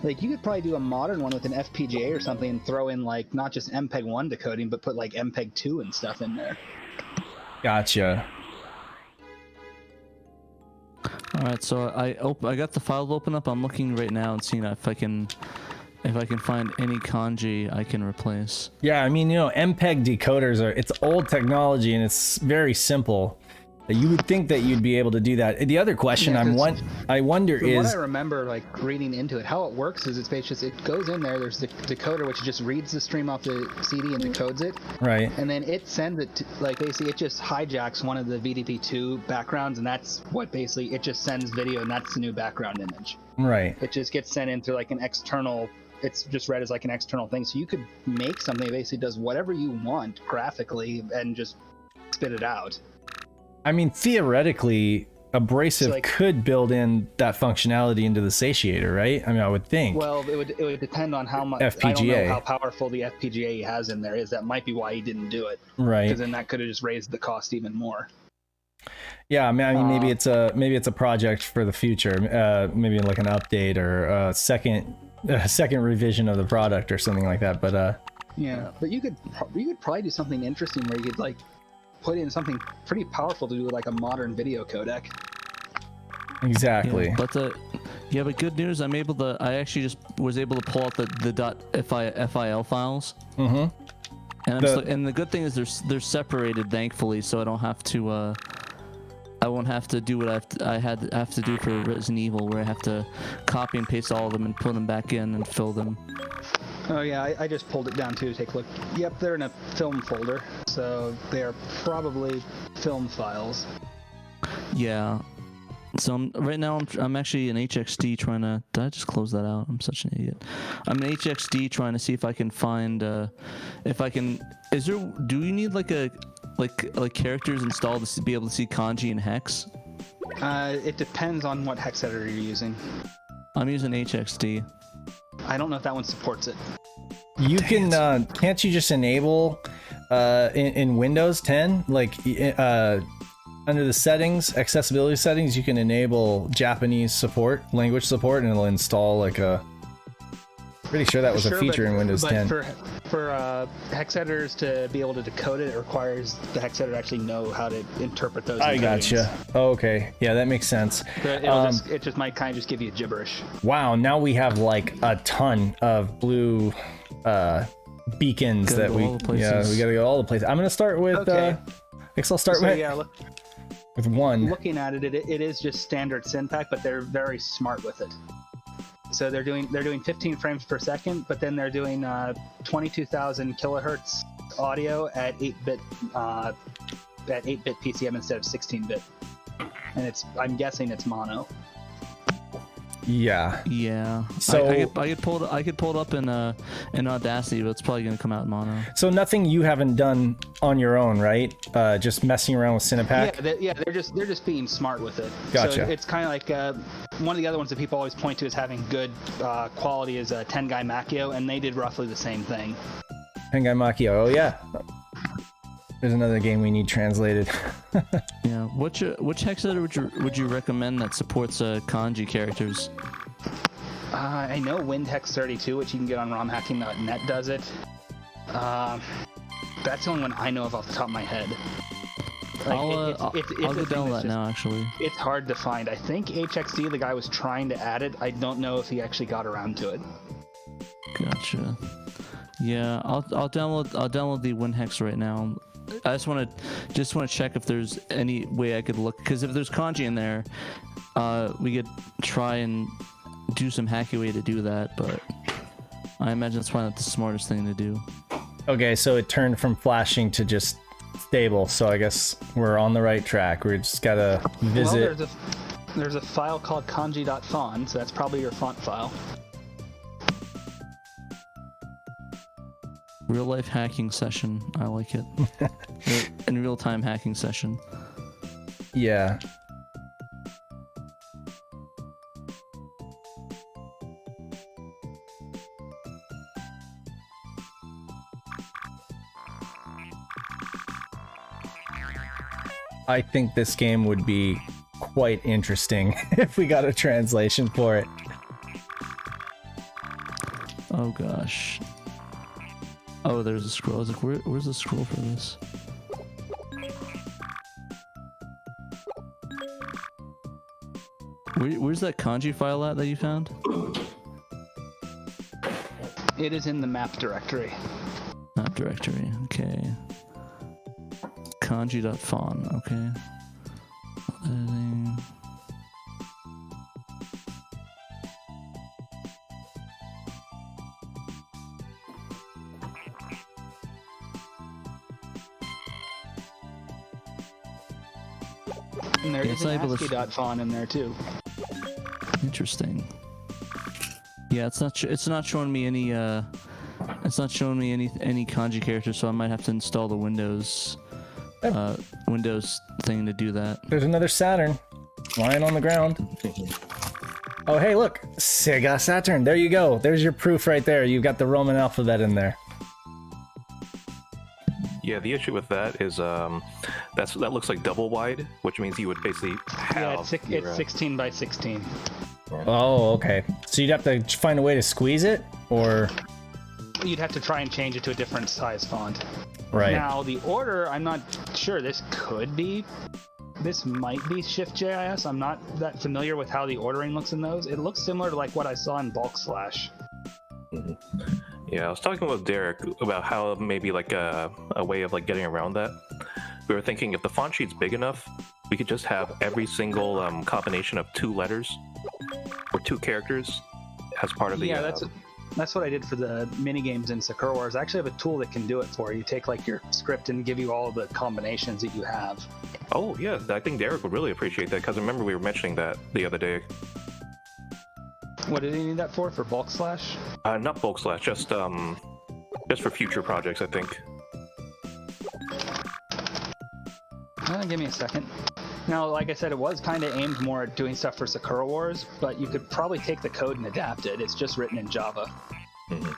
Like, you could probably do a modern one with an FPGA or something and throw in like not just MPEG 1 decoding, but put like MPEG 2 and stuff in there. Gotcha. All right, so I got the file open up. I'm looking right now and seeing if I can find any kanji I can replace. Yeah, I mean, you know, MPEG decoders it's old technology and it's very simple. You would think that you'd be able to do that. The other question I wonder From is, what I remember, like reading into it, how it works is it goes in there. There's the decoder which just reads the stream off the CD and decodes it. right? And then it sends it to, like, basically it just hijacks one of the VDP2 backgrounds, and that's what basically it just sends video, and that's the new background image. Right. It just gets sent in through like an external. It's just read as like an external thing, so you could make something that basically does whatever you want graphically and just spit it out. I mean, theoretically, Abrasive like- could build in that functionality into the satiator, right? I mean, I would think. Well, it would depend on how much. FPGA. I don't know how powerful the FPGA he has in there is. That might be why he didn't do it. Right. Because then that could have just raised the cost even more. Yeah, I mean, maybe it's a project for the future. Maybe like an update or a second revision of the product or something like that. But Yeah, but you could probably do something interesting where you could like put in something pretty powerful to do with like a modern video codec. exactly. Yeah, but good news. I actually just was able to pull out the .fil files. Mm-hmm. And the good thing is they're separated, thankfully, so I don't have to. I won't have to do what I have to do for Resident Evil, where I have to copy and paste all of them and put them back in and fill them. Oh yeah, I just pulled it down too to take a look. Yep, they're in a film folder, so they are probably film files. Yeah. So right now I'm actually in HXD trying to. Did I just close that out? I'm such an idiot. I'm in HXD trying to see if I can find if I can. Do you need like characters installed to be able to see kanji and hex? It depends on what hex editor you're using. I'm using HXD. I don't know if that one supports it. You can can't you just enable in Windows 10 like under the settings, accessibility settings, you can enable Japanese support, language support, and it'll install like a. Pretty sure that was a feature in Windows 10. For hex editors to be able to decode it, it requires the hex editor to actually know how to interpret those. I gotcha. Oh, okay, yeah, that makes sense. It just might kind of just give you gibberish. Wow, now we have like a ton of blue beacons that we gotta go all the places. I'm gonna start with. Okay. I guess I'll start with one. Looking at it, it is just standard syntax, but they're very smart with it. So they're doing 15 frames per second, but then they're doing 22,000 kilohertz audio at 8-bit PCM instead of 16-bit, and I'm guessing it's mono. Yeah. Yeah. So I could pull it up in Audacity, but it's probably gonna come out in mono. So nothing you haven't done on your own, right? Just messing around with Cinepack. They're just being smart with it. Gotcha. So it's kind of like one of the other ones that people always point to as having good quality is Tengai Makio, and they did roughly the same thing. Tengai Makio. Oh yeah. There's another game we need translated. Yeah. Which hex editor would you recommend that supports kanji characters? I know WindHex32, which you can get on romhacking.net, does it. That's the only one I know of off the top of my head. I'll go download that now. Actually, it's hard to find. I think HXD, the guy was trying to add it. I don't know if he actually got around to it. Gotcha. Yeah, I'll download the WinHex right now. I just want to check if there's any way I could look, because if there's kanji in there, we could try and do some hacky way to do that. But I imagine that's probably not the smartest thing to do. Okay, so it turned from flashing to just stable. So I guess we're on the right track. We just gotta visit. Well, there's a file called kanji.font, so that's probably your font file. Real life hacking session. I like it. In real time hacking session. Yeah. I think this game would be quite interesting if we got a translation for it. Oh gosh. Oh, there's a scroll. I was like, where's the scroll for this? Where's that kanji file at that you found? It is in the map directory. Map directory, okay. Kanji.fon, okay. Editing. And there is it's an able to ASCII.fon in there too. Interesting. Yeah, it's not showing me any it's not showing me any kanji characters, so I might have to install the Windows thing to do that. There's another Saturn lying on the ground. Oh, hey, look, Sega Saturn. There you go. There's your proof right there. You've got the Roman alphabet in there. Yeah, the issue with that is that looks like double wide, which means you would basically have. Yeah, it's 16 by 16. Oh, okay. So you'd have to find a way to squeeze it, or You'd have to try and change it to a different size font. right? Now, the order, I'm not sure. This might be Shift JIS. I'm not that familiar with how the ordering looks in those. It looks similar to like what I saw in Bulk Slash. Yeah, I was talking with Derek about how maybe like a way of like getting around that. We were thinking if the font sheet's big enough, we could just have every single combination of 2 letters or 2 characters as part of the. Yeah, that's what I did for the mini games in Sakura Wars. I actually have a tool that can do it for you. You take like your script and give you all the combinations that you have. Oh yeah, I think Derek would really appreciate that because I remember we were mentioning that the other day. What did he need that for? For Bulk Slash? Not bulk slash, just for future projects, I think. Give me a second. Now, like I said, it was kind of aimed more at doing stuff for Sakura Wars, but you could probably take the code and adapt it. It's just written in Java. Mm-hmm.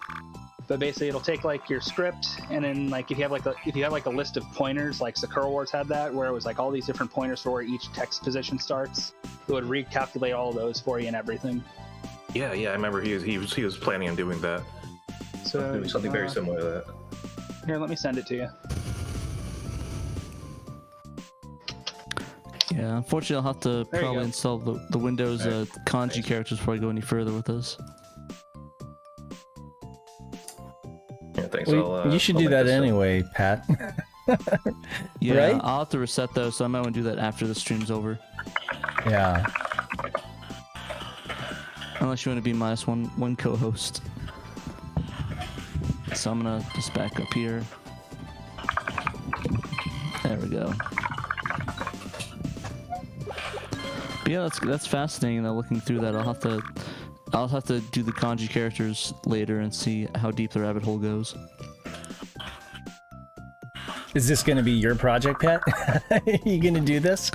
But basically, it'll take like your script, and then like if you have like a list of pointers, like Sakura Wars had that, where it was like all these different pointers for where each text position starts. It would recalculate all of those for you and everything. Yeah, I remember he was planning on doing that. So Doing something very similar to that. Here, let me send it to you. Yeah, unfortunately, I'll have to There you probably go. install the Windows kanji characters before I go any further with this. Yeah, thanks. Well, you should I'll do make that this up. anyway, Pat. Yeah, Right? I'll have to reset those, so I might want to do that after the stream's over. Yeah. Unless you want to be minus one co-host. So I'm gonna just back up here. There we go. But yeah, that's fascinating. Though, looking through that, I'll have to do the kanji characters later and see how deep the rabbit hole goes. Is this going to be your project, Pat? You going to do this?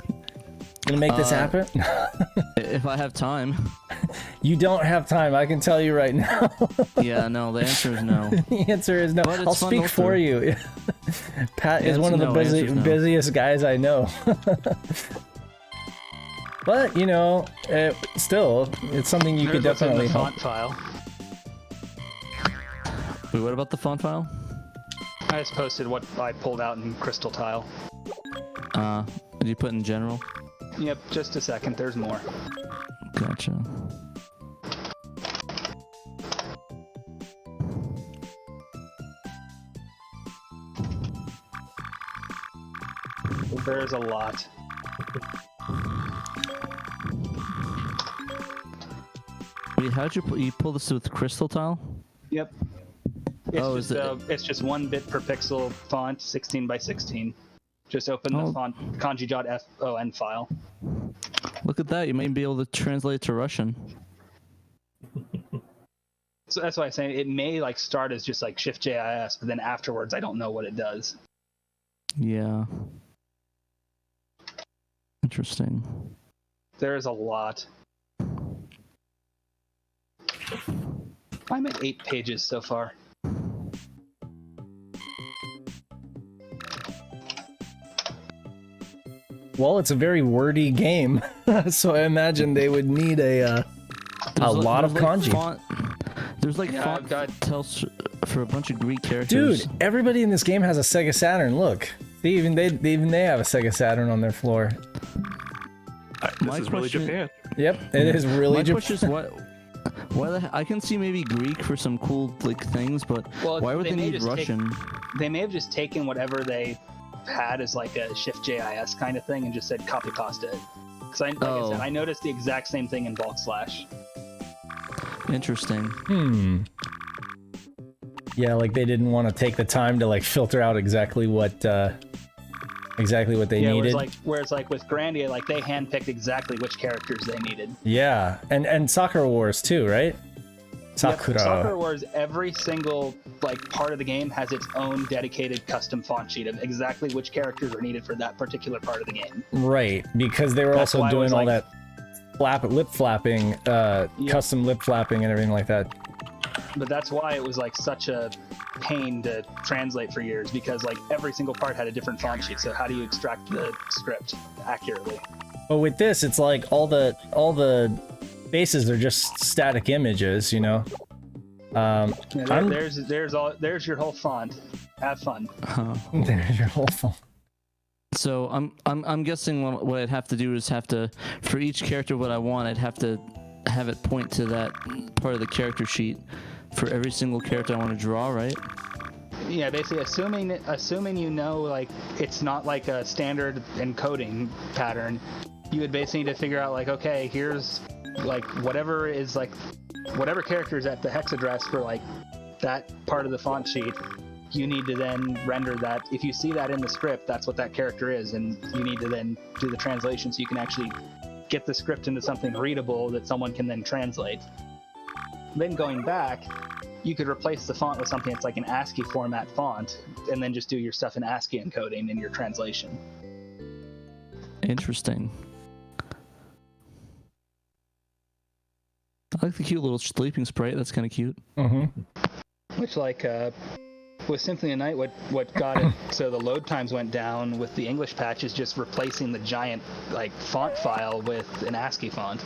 Going to make this happen? If I have time. You don't have time. I can tell you right now. Yeah, no. The answer is no. The answer is no. But it's I'll fun to speak look for through. you. Pat is Answer one of the no, answer's no. busiest guys I know. But, you know, still, it's something you could There's what's in definitely the help. font file. Wait, what about the font file? I just posted what I pulled out in Crystal Tile. Did you put in general? Yep, just a second. There's more. Gotcha. There's a lot. Wait, how'd you pull this with crystal tile? Yep. It's Oh, just, is it- it's just 1 bit per pixel font, 16 by 16. Just open the Oh. font kanji.fon file. Look at that, you might be able to translate it to Russian. So that's why I'm saying it may like start as just like Shift JIS, but then afterwards I don't know what it does. Yeah. Interesting. There is a lot. I'm at 8 pages so far. Well, it's a very wordy game, so I imagine they would need a lot of kanji. There's like Yeah, font I've got- tells for a bunch of Greek characters. Dude, everybody in this game has a Sega Saturn. Look, even they have a Sega Saturn on their floor. My This is really question- Japan. Yep, it is really My Japan. question is why I can see maybe Greek for some cool like things, but Well, why would they may need just Russian? They may have just taken whatever they had as like a Shift JIS kind of thing and just said copy pasta it. Because I Oh. said, I noticed the exact same thing in Bulk Slash. Interesting. Yeah, like they didn't want to take the time to like filter out exactly what they Yeah, needed. whereas like with Grandia, like they handpicked exactly which characters they needed. Yeah, and Sakura Wars too, right? Sakura. Yep. Sakura Wars, every single like part of the game has its own dedicated custom font sheet of exactly which characters are needed for that particular part of the game. Right, because they were That's also why it doing was all like- that lip flapping, custom lip flapping and everything like that. But that's why it was like such a pain to translate for years, because like every single part had a different font sheet. So how do you extract the script accurately? But with this, it's like all the faces are just static images, you know. Yeah, I'm- there's your whole font. Have fun. There's your whole phone. So I'm guessing what I'd have to do is have to, for each character what I want, I'd have to have it point to that part of the character sheet for every single character I want to draw, right? Yeah, basically assuming you know like it's not like a standard encoding pattern, you would basically need to figure out like, okay, here's like whatever character is at the hex address for like that part of the font sheet. You need to then render that. If you see that in the script, that's what that character is, and you need to then do the translation so you can actually get the script into something readable that someone can then translate. Then going back, you could replace the font with something that's like an ASCII format font, and then just do your stuff in ASCII encoding in your translation. Interesting. I like the cute little sleeping sprite. That's kind of cute. Which, like, with Symphony of Night, what got it so the load times went down with the English patch is just replacing the giant, like, font file with an ASCII font.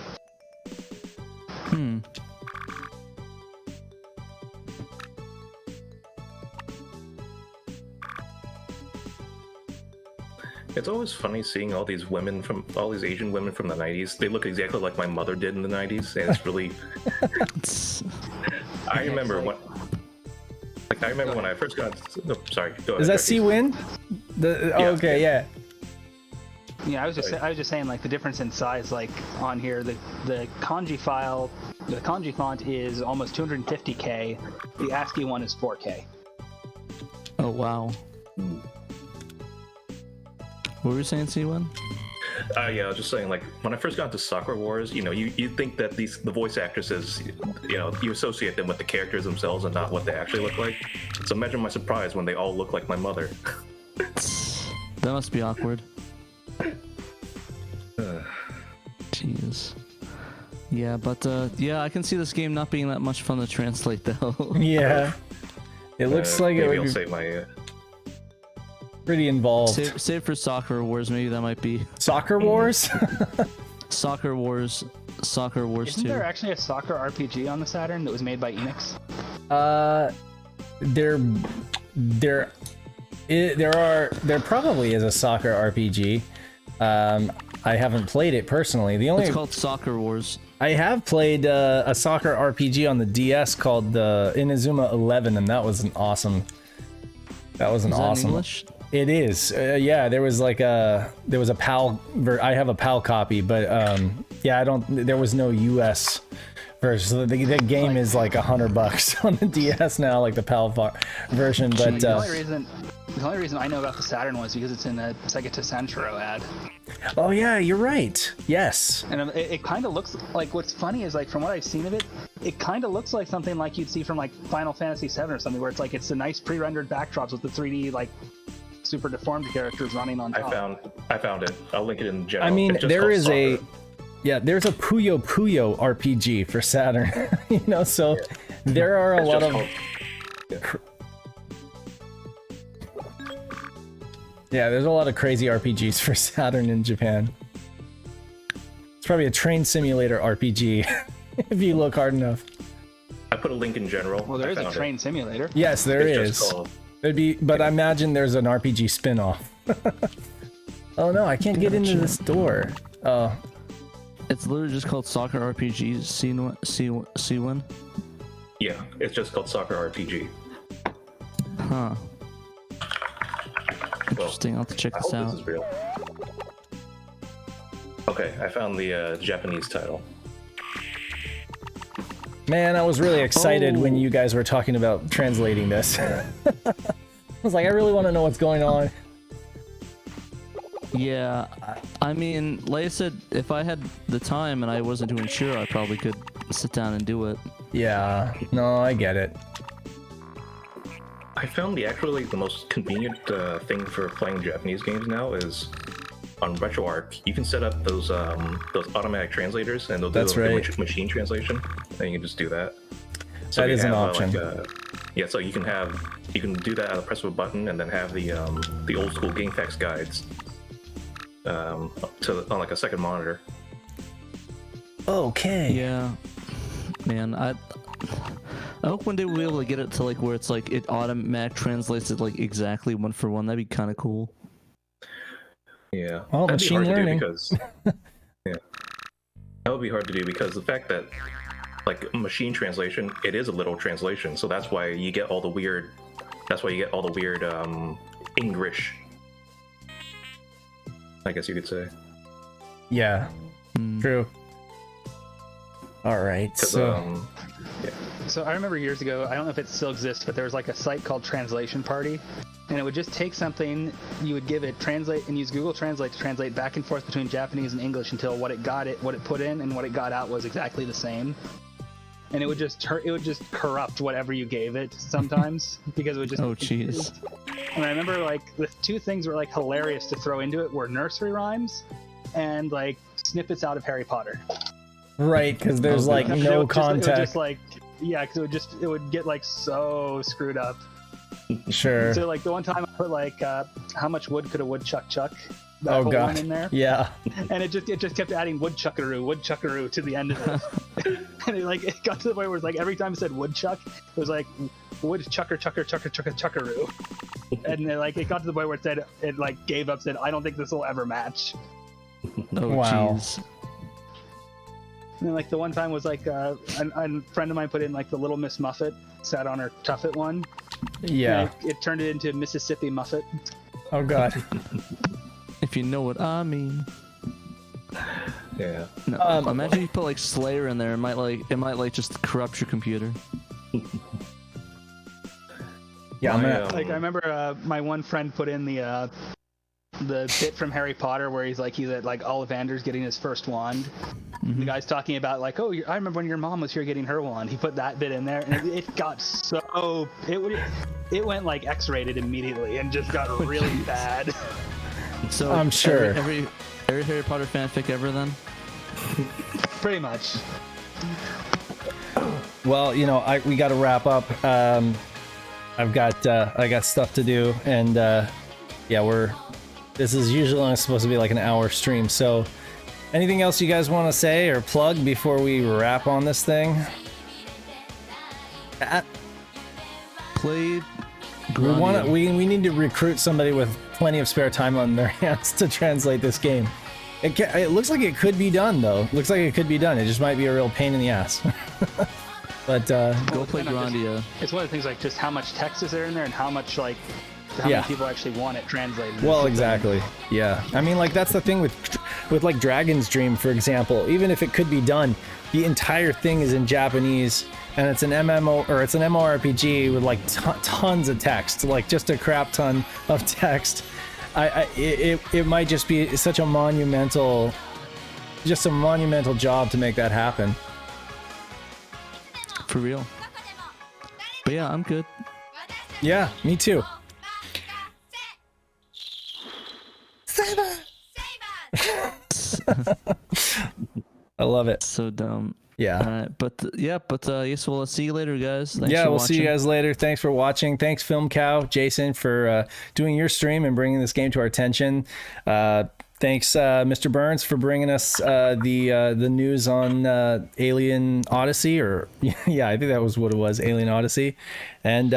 It's always funny seeing all these Asian women from the 90s. They look exactly like my mother did in the 90s, and it's really. I remember when I first got. Oh, sorry, go ahead. Is that Jackie. C-Win? Okay, yeah. Yeah, I was just saying, like, the difference in size, like, on here, the kanji file, the kanji font is almost 250K, the ASCII one is 4K. Oh wow. What were you saying, C1? Yeah, I was just saying, like, when I first got into Sakura Wars, you think that the voice actresses, you associate them with the characters themselves and not what they actually look like. So imagine my surprise when they all look like my mother. That must be awkward. Jeez. Yeah, but yeah, I can see this game not being that much fun to translate, though. Yeah. It looks like it maybe would I'll be say my. pretty involved. Save for Soccer Wars, maybe that might be. Soccer Wars? Soccer Wars 2. Isn't there actually a soccer RPG on the Saturn that was made by Enix? There probably is a soccer RPG. I haven't played it personally. It's called Soccer Wars. I have played a soccer RPG on the DS called Inazuma 11, and that was an awesome. That was an Is that in awesome. English? It is. Yeah, there was a PAL. I have a PAL copy, but yeah, there was no US version. So the game is like $100 on the DS now, like the PAL version. But The only reason I know about the Saturn was because it's in a Sega Saturn SHIRO ad. Oh yeah, you're right. Yes. And it kind of looks like, what's funny is like from what I've seen of it, it kind of looks like something like you'd see from like Final Fantasy VII or something, where it's a nice pre-rendered backdrops with the 3D like super deformed characters running on top. I found it. I'll link it in general. I mean, It's just there called is Soccer. there's a Puyo Puyo RPG for Saturn. So there are a It's lot just of called- there's a lot of crazy RPGs for Saturn in Japan. It's probably a train simulator RPG if you look hard enough. I put a link in general. Well, there I is a found it. train simulator. Yes, there It's is. just called- But I imagine there's an RPG spin-off. Oh no, I can't get into this door. Oh, It's literally just called Soccer RPG C1. Yeah, it's just called Soccer RPG. Huh. Well, Interesting. I'll have to check I this hope out. this is real. Okay, I found the Japanese title. man, I was really excited when Oh. you guys were talking about translating this. I was like, I really want to know what's going on. Yeah, I mean, like I said, if I had the time and I wasn't doing SHIRO, I probably could sit down and do it. Yeah, no, I get it. I found the most convenient thing for playing Japanese games now is on RetroArch. You can set up those automatic translators, and they'll do That's the right. machine translation, and you can just do that. So That you is an have, option. so you can do that at the press of a button, and then have the old school GameFAQs guides on like a second monitor. Okay. Yeah, man, I hope one day we'll be able to get it to like where it's like it automatic translates it like exactly one for one. That'd be kind of cool. Yeah. Well, That'd be machine hard to do learning. because yeah, that would be hard to do because the fact that like machine translation, it is a literal translation, so that's why you get all the weird. That's why you get all the weird English. I guess you could say. Yeah, true. All right, 'Cause, so So I remember years ago, I don't know if it still exists, but there was like a site called Translation Party, and it would just take something, you would give it translate and use Google Translate to translate back and forth between Japanese and English until what it put in and what it got out was exactly the same. And it would just corrupt whatever you gave it sometimes because it would just. Oh, jeez. And I remember like the two things were like hilarious to throw into it were nursery rhymes and like snippets out of Harry Potter. right, because there's like It no would just, it would context. just like, yeah, because it would get like so screwed up. Sure. So like the one time I put like how much wood could a woodchuck chuck? That Oh whole god. one in there. Yeah. And it just kept adding woodchuckaroo to the end of it. And it got to the point where it's like every time it said woodchuck, it was like chuckaroo. And it got to the point where it like gave up, said, I don't think this will ever match. Oh, Wow. jeez. And then like the one time was like a friend of mine put in like the Little Miss Muffet, sat on her Tuffet one. Yeah. And it turned it into Mississippi Muffet. Oh god. If you know what I mean. Yeah. No, imagine you put like Slayer in there. It might just corrupt your computer. Yeah, I'm gonna, Like I remember my one friend put in the bit from Harry Potter where he's at like Ollivander's getting his first wand. The guy's talking about like, oh, I remember when your mom was here getting her wand. He put that bit in there, and it got so it went like X-rated immediately and just got really bad. So I'm sure. every Harry Potter fanfic ever then. Pretty much. well, we got to wrap up. I got stuff to do, and this is usually only supposed to be like an hour stream. So, anything else you guys want to say or plug before we wrap on this thing? Played. We need to recruit somebody with plenty of spare time on their hands to translate this game. It looks like it could be done though. Looks like it could be done. It just might be a real pain in the ass. But Go play Grandia. It's one of the things like just how much text is there in there and how much how Yeah. many people actually want it translated. well, exactly. Yeah. I mean, like that's the thing with like Dragon's Dream, for example. Even if it could be done, the entire thing is in Japanese, and it's an MMO or it's an MMORPG with like tons of text, like just a crap ton of text. it might just be such a monumental job to make that happen. For real. But yeah, I'm good. Yeah, me too. I love it. So dumb. Yeah. Yes, well, I'll see you later, guys. Thanks Yeah, for we'll watching. see you guys later. Thanks for watching. Thanks, Film Cow, Jason, for doing your stream and bringing this game to our attention. Thanks, Mr. Burns, for bringing us the news on Alien Odyssey, or yeah, I think that was what it was, Alien Odyssey. And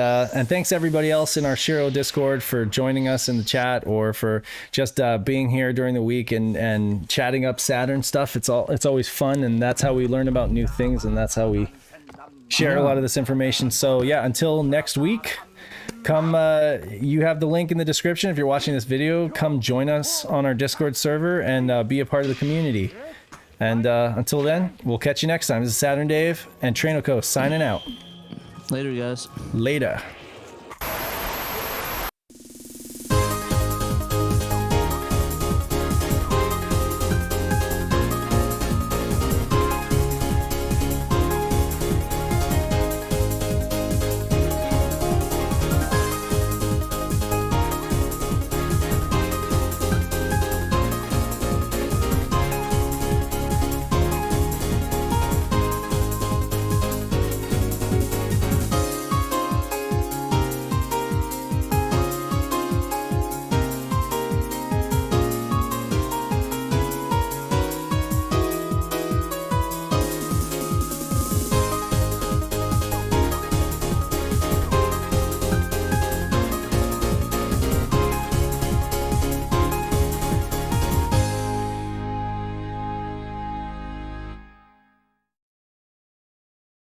thanks everybody else in our SHIRO Discord for joining us in the chat, or for just being here during the week and chatting up Saturn stuff. It's always fun, and that's how we learn about new things, and that's how we share a lot of this information. So yeah, until next week. Come, you have the link in the description if you're watching this video. Come join us on our Discord server and be a part of the community. And until then, we'll catch you next time. This is SaturnDave and TraynoCo signing out. Later, guys. Later.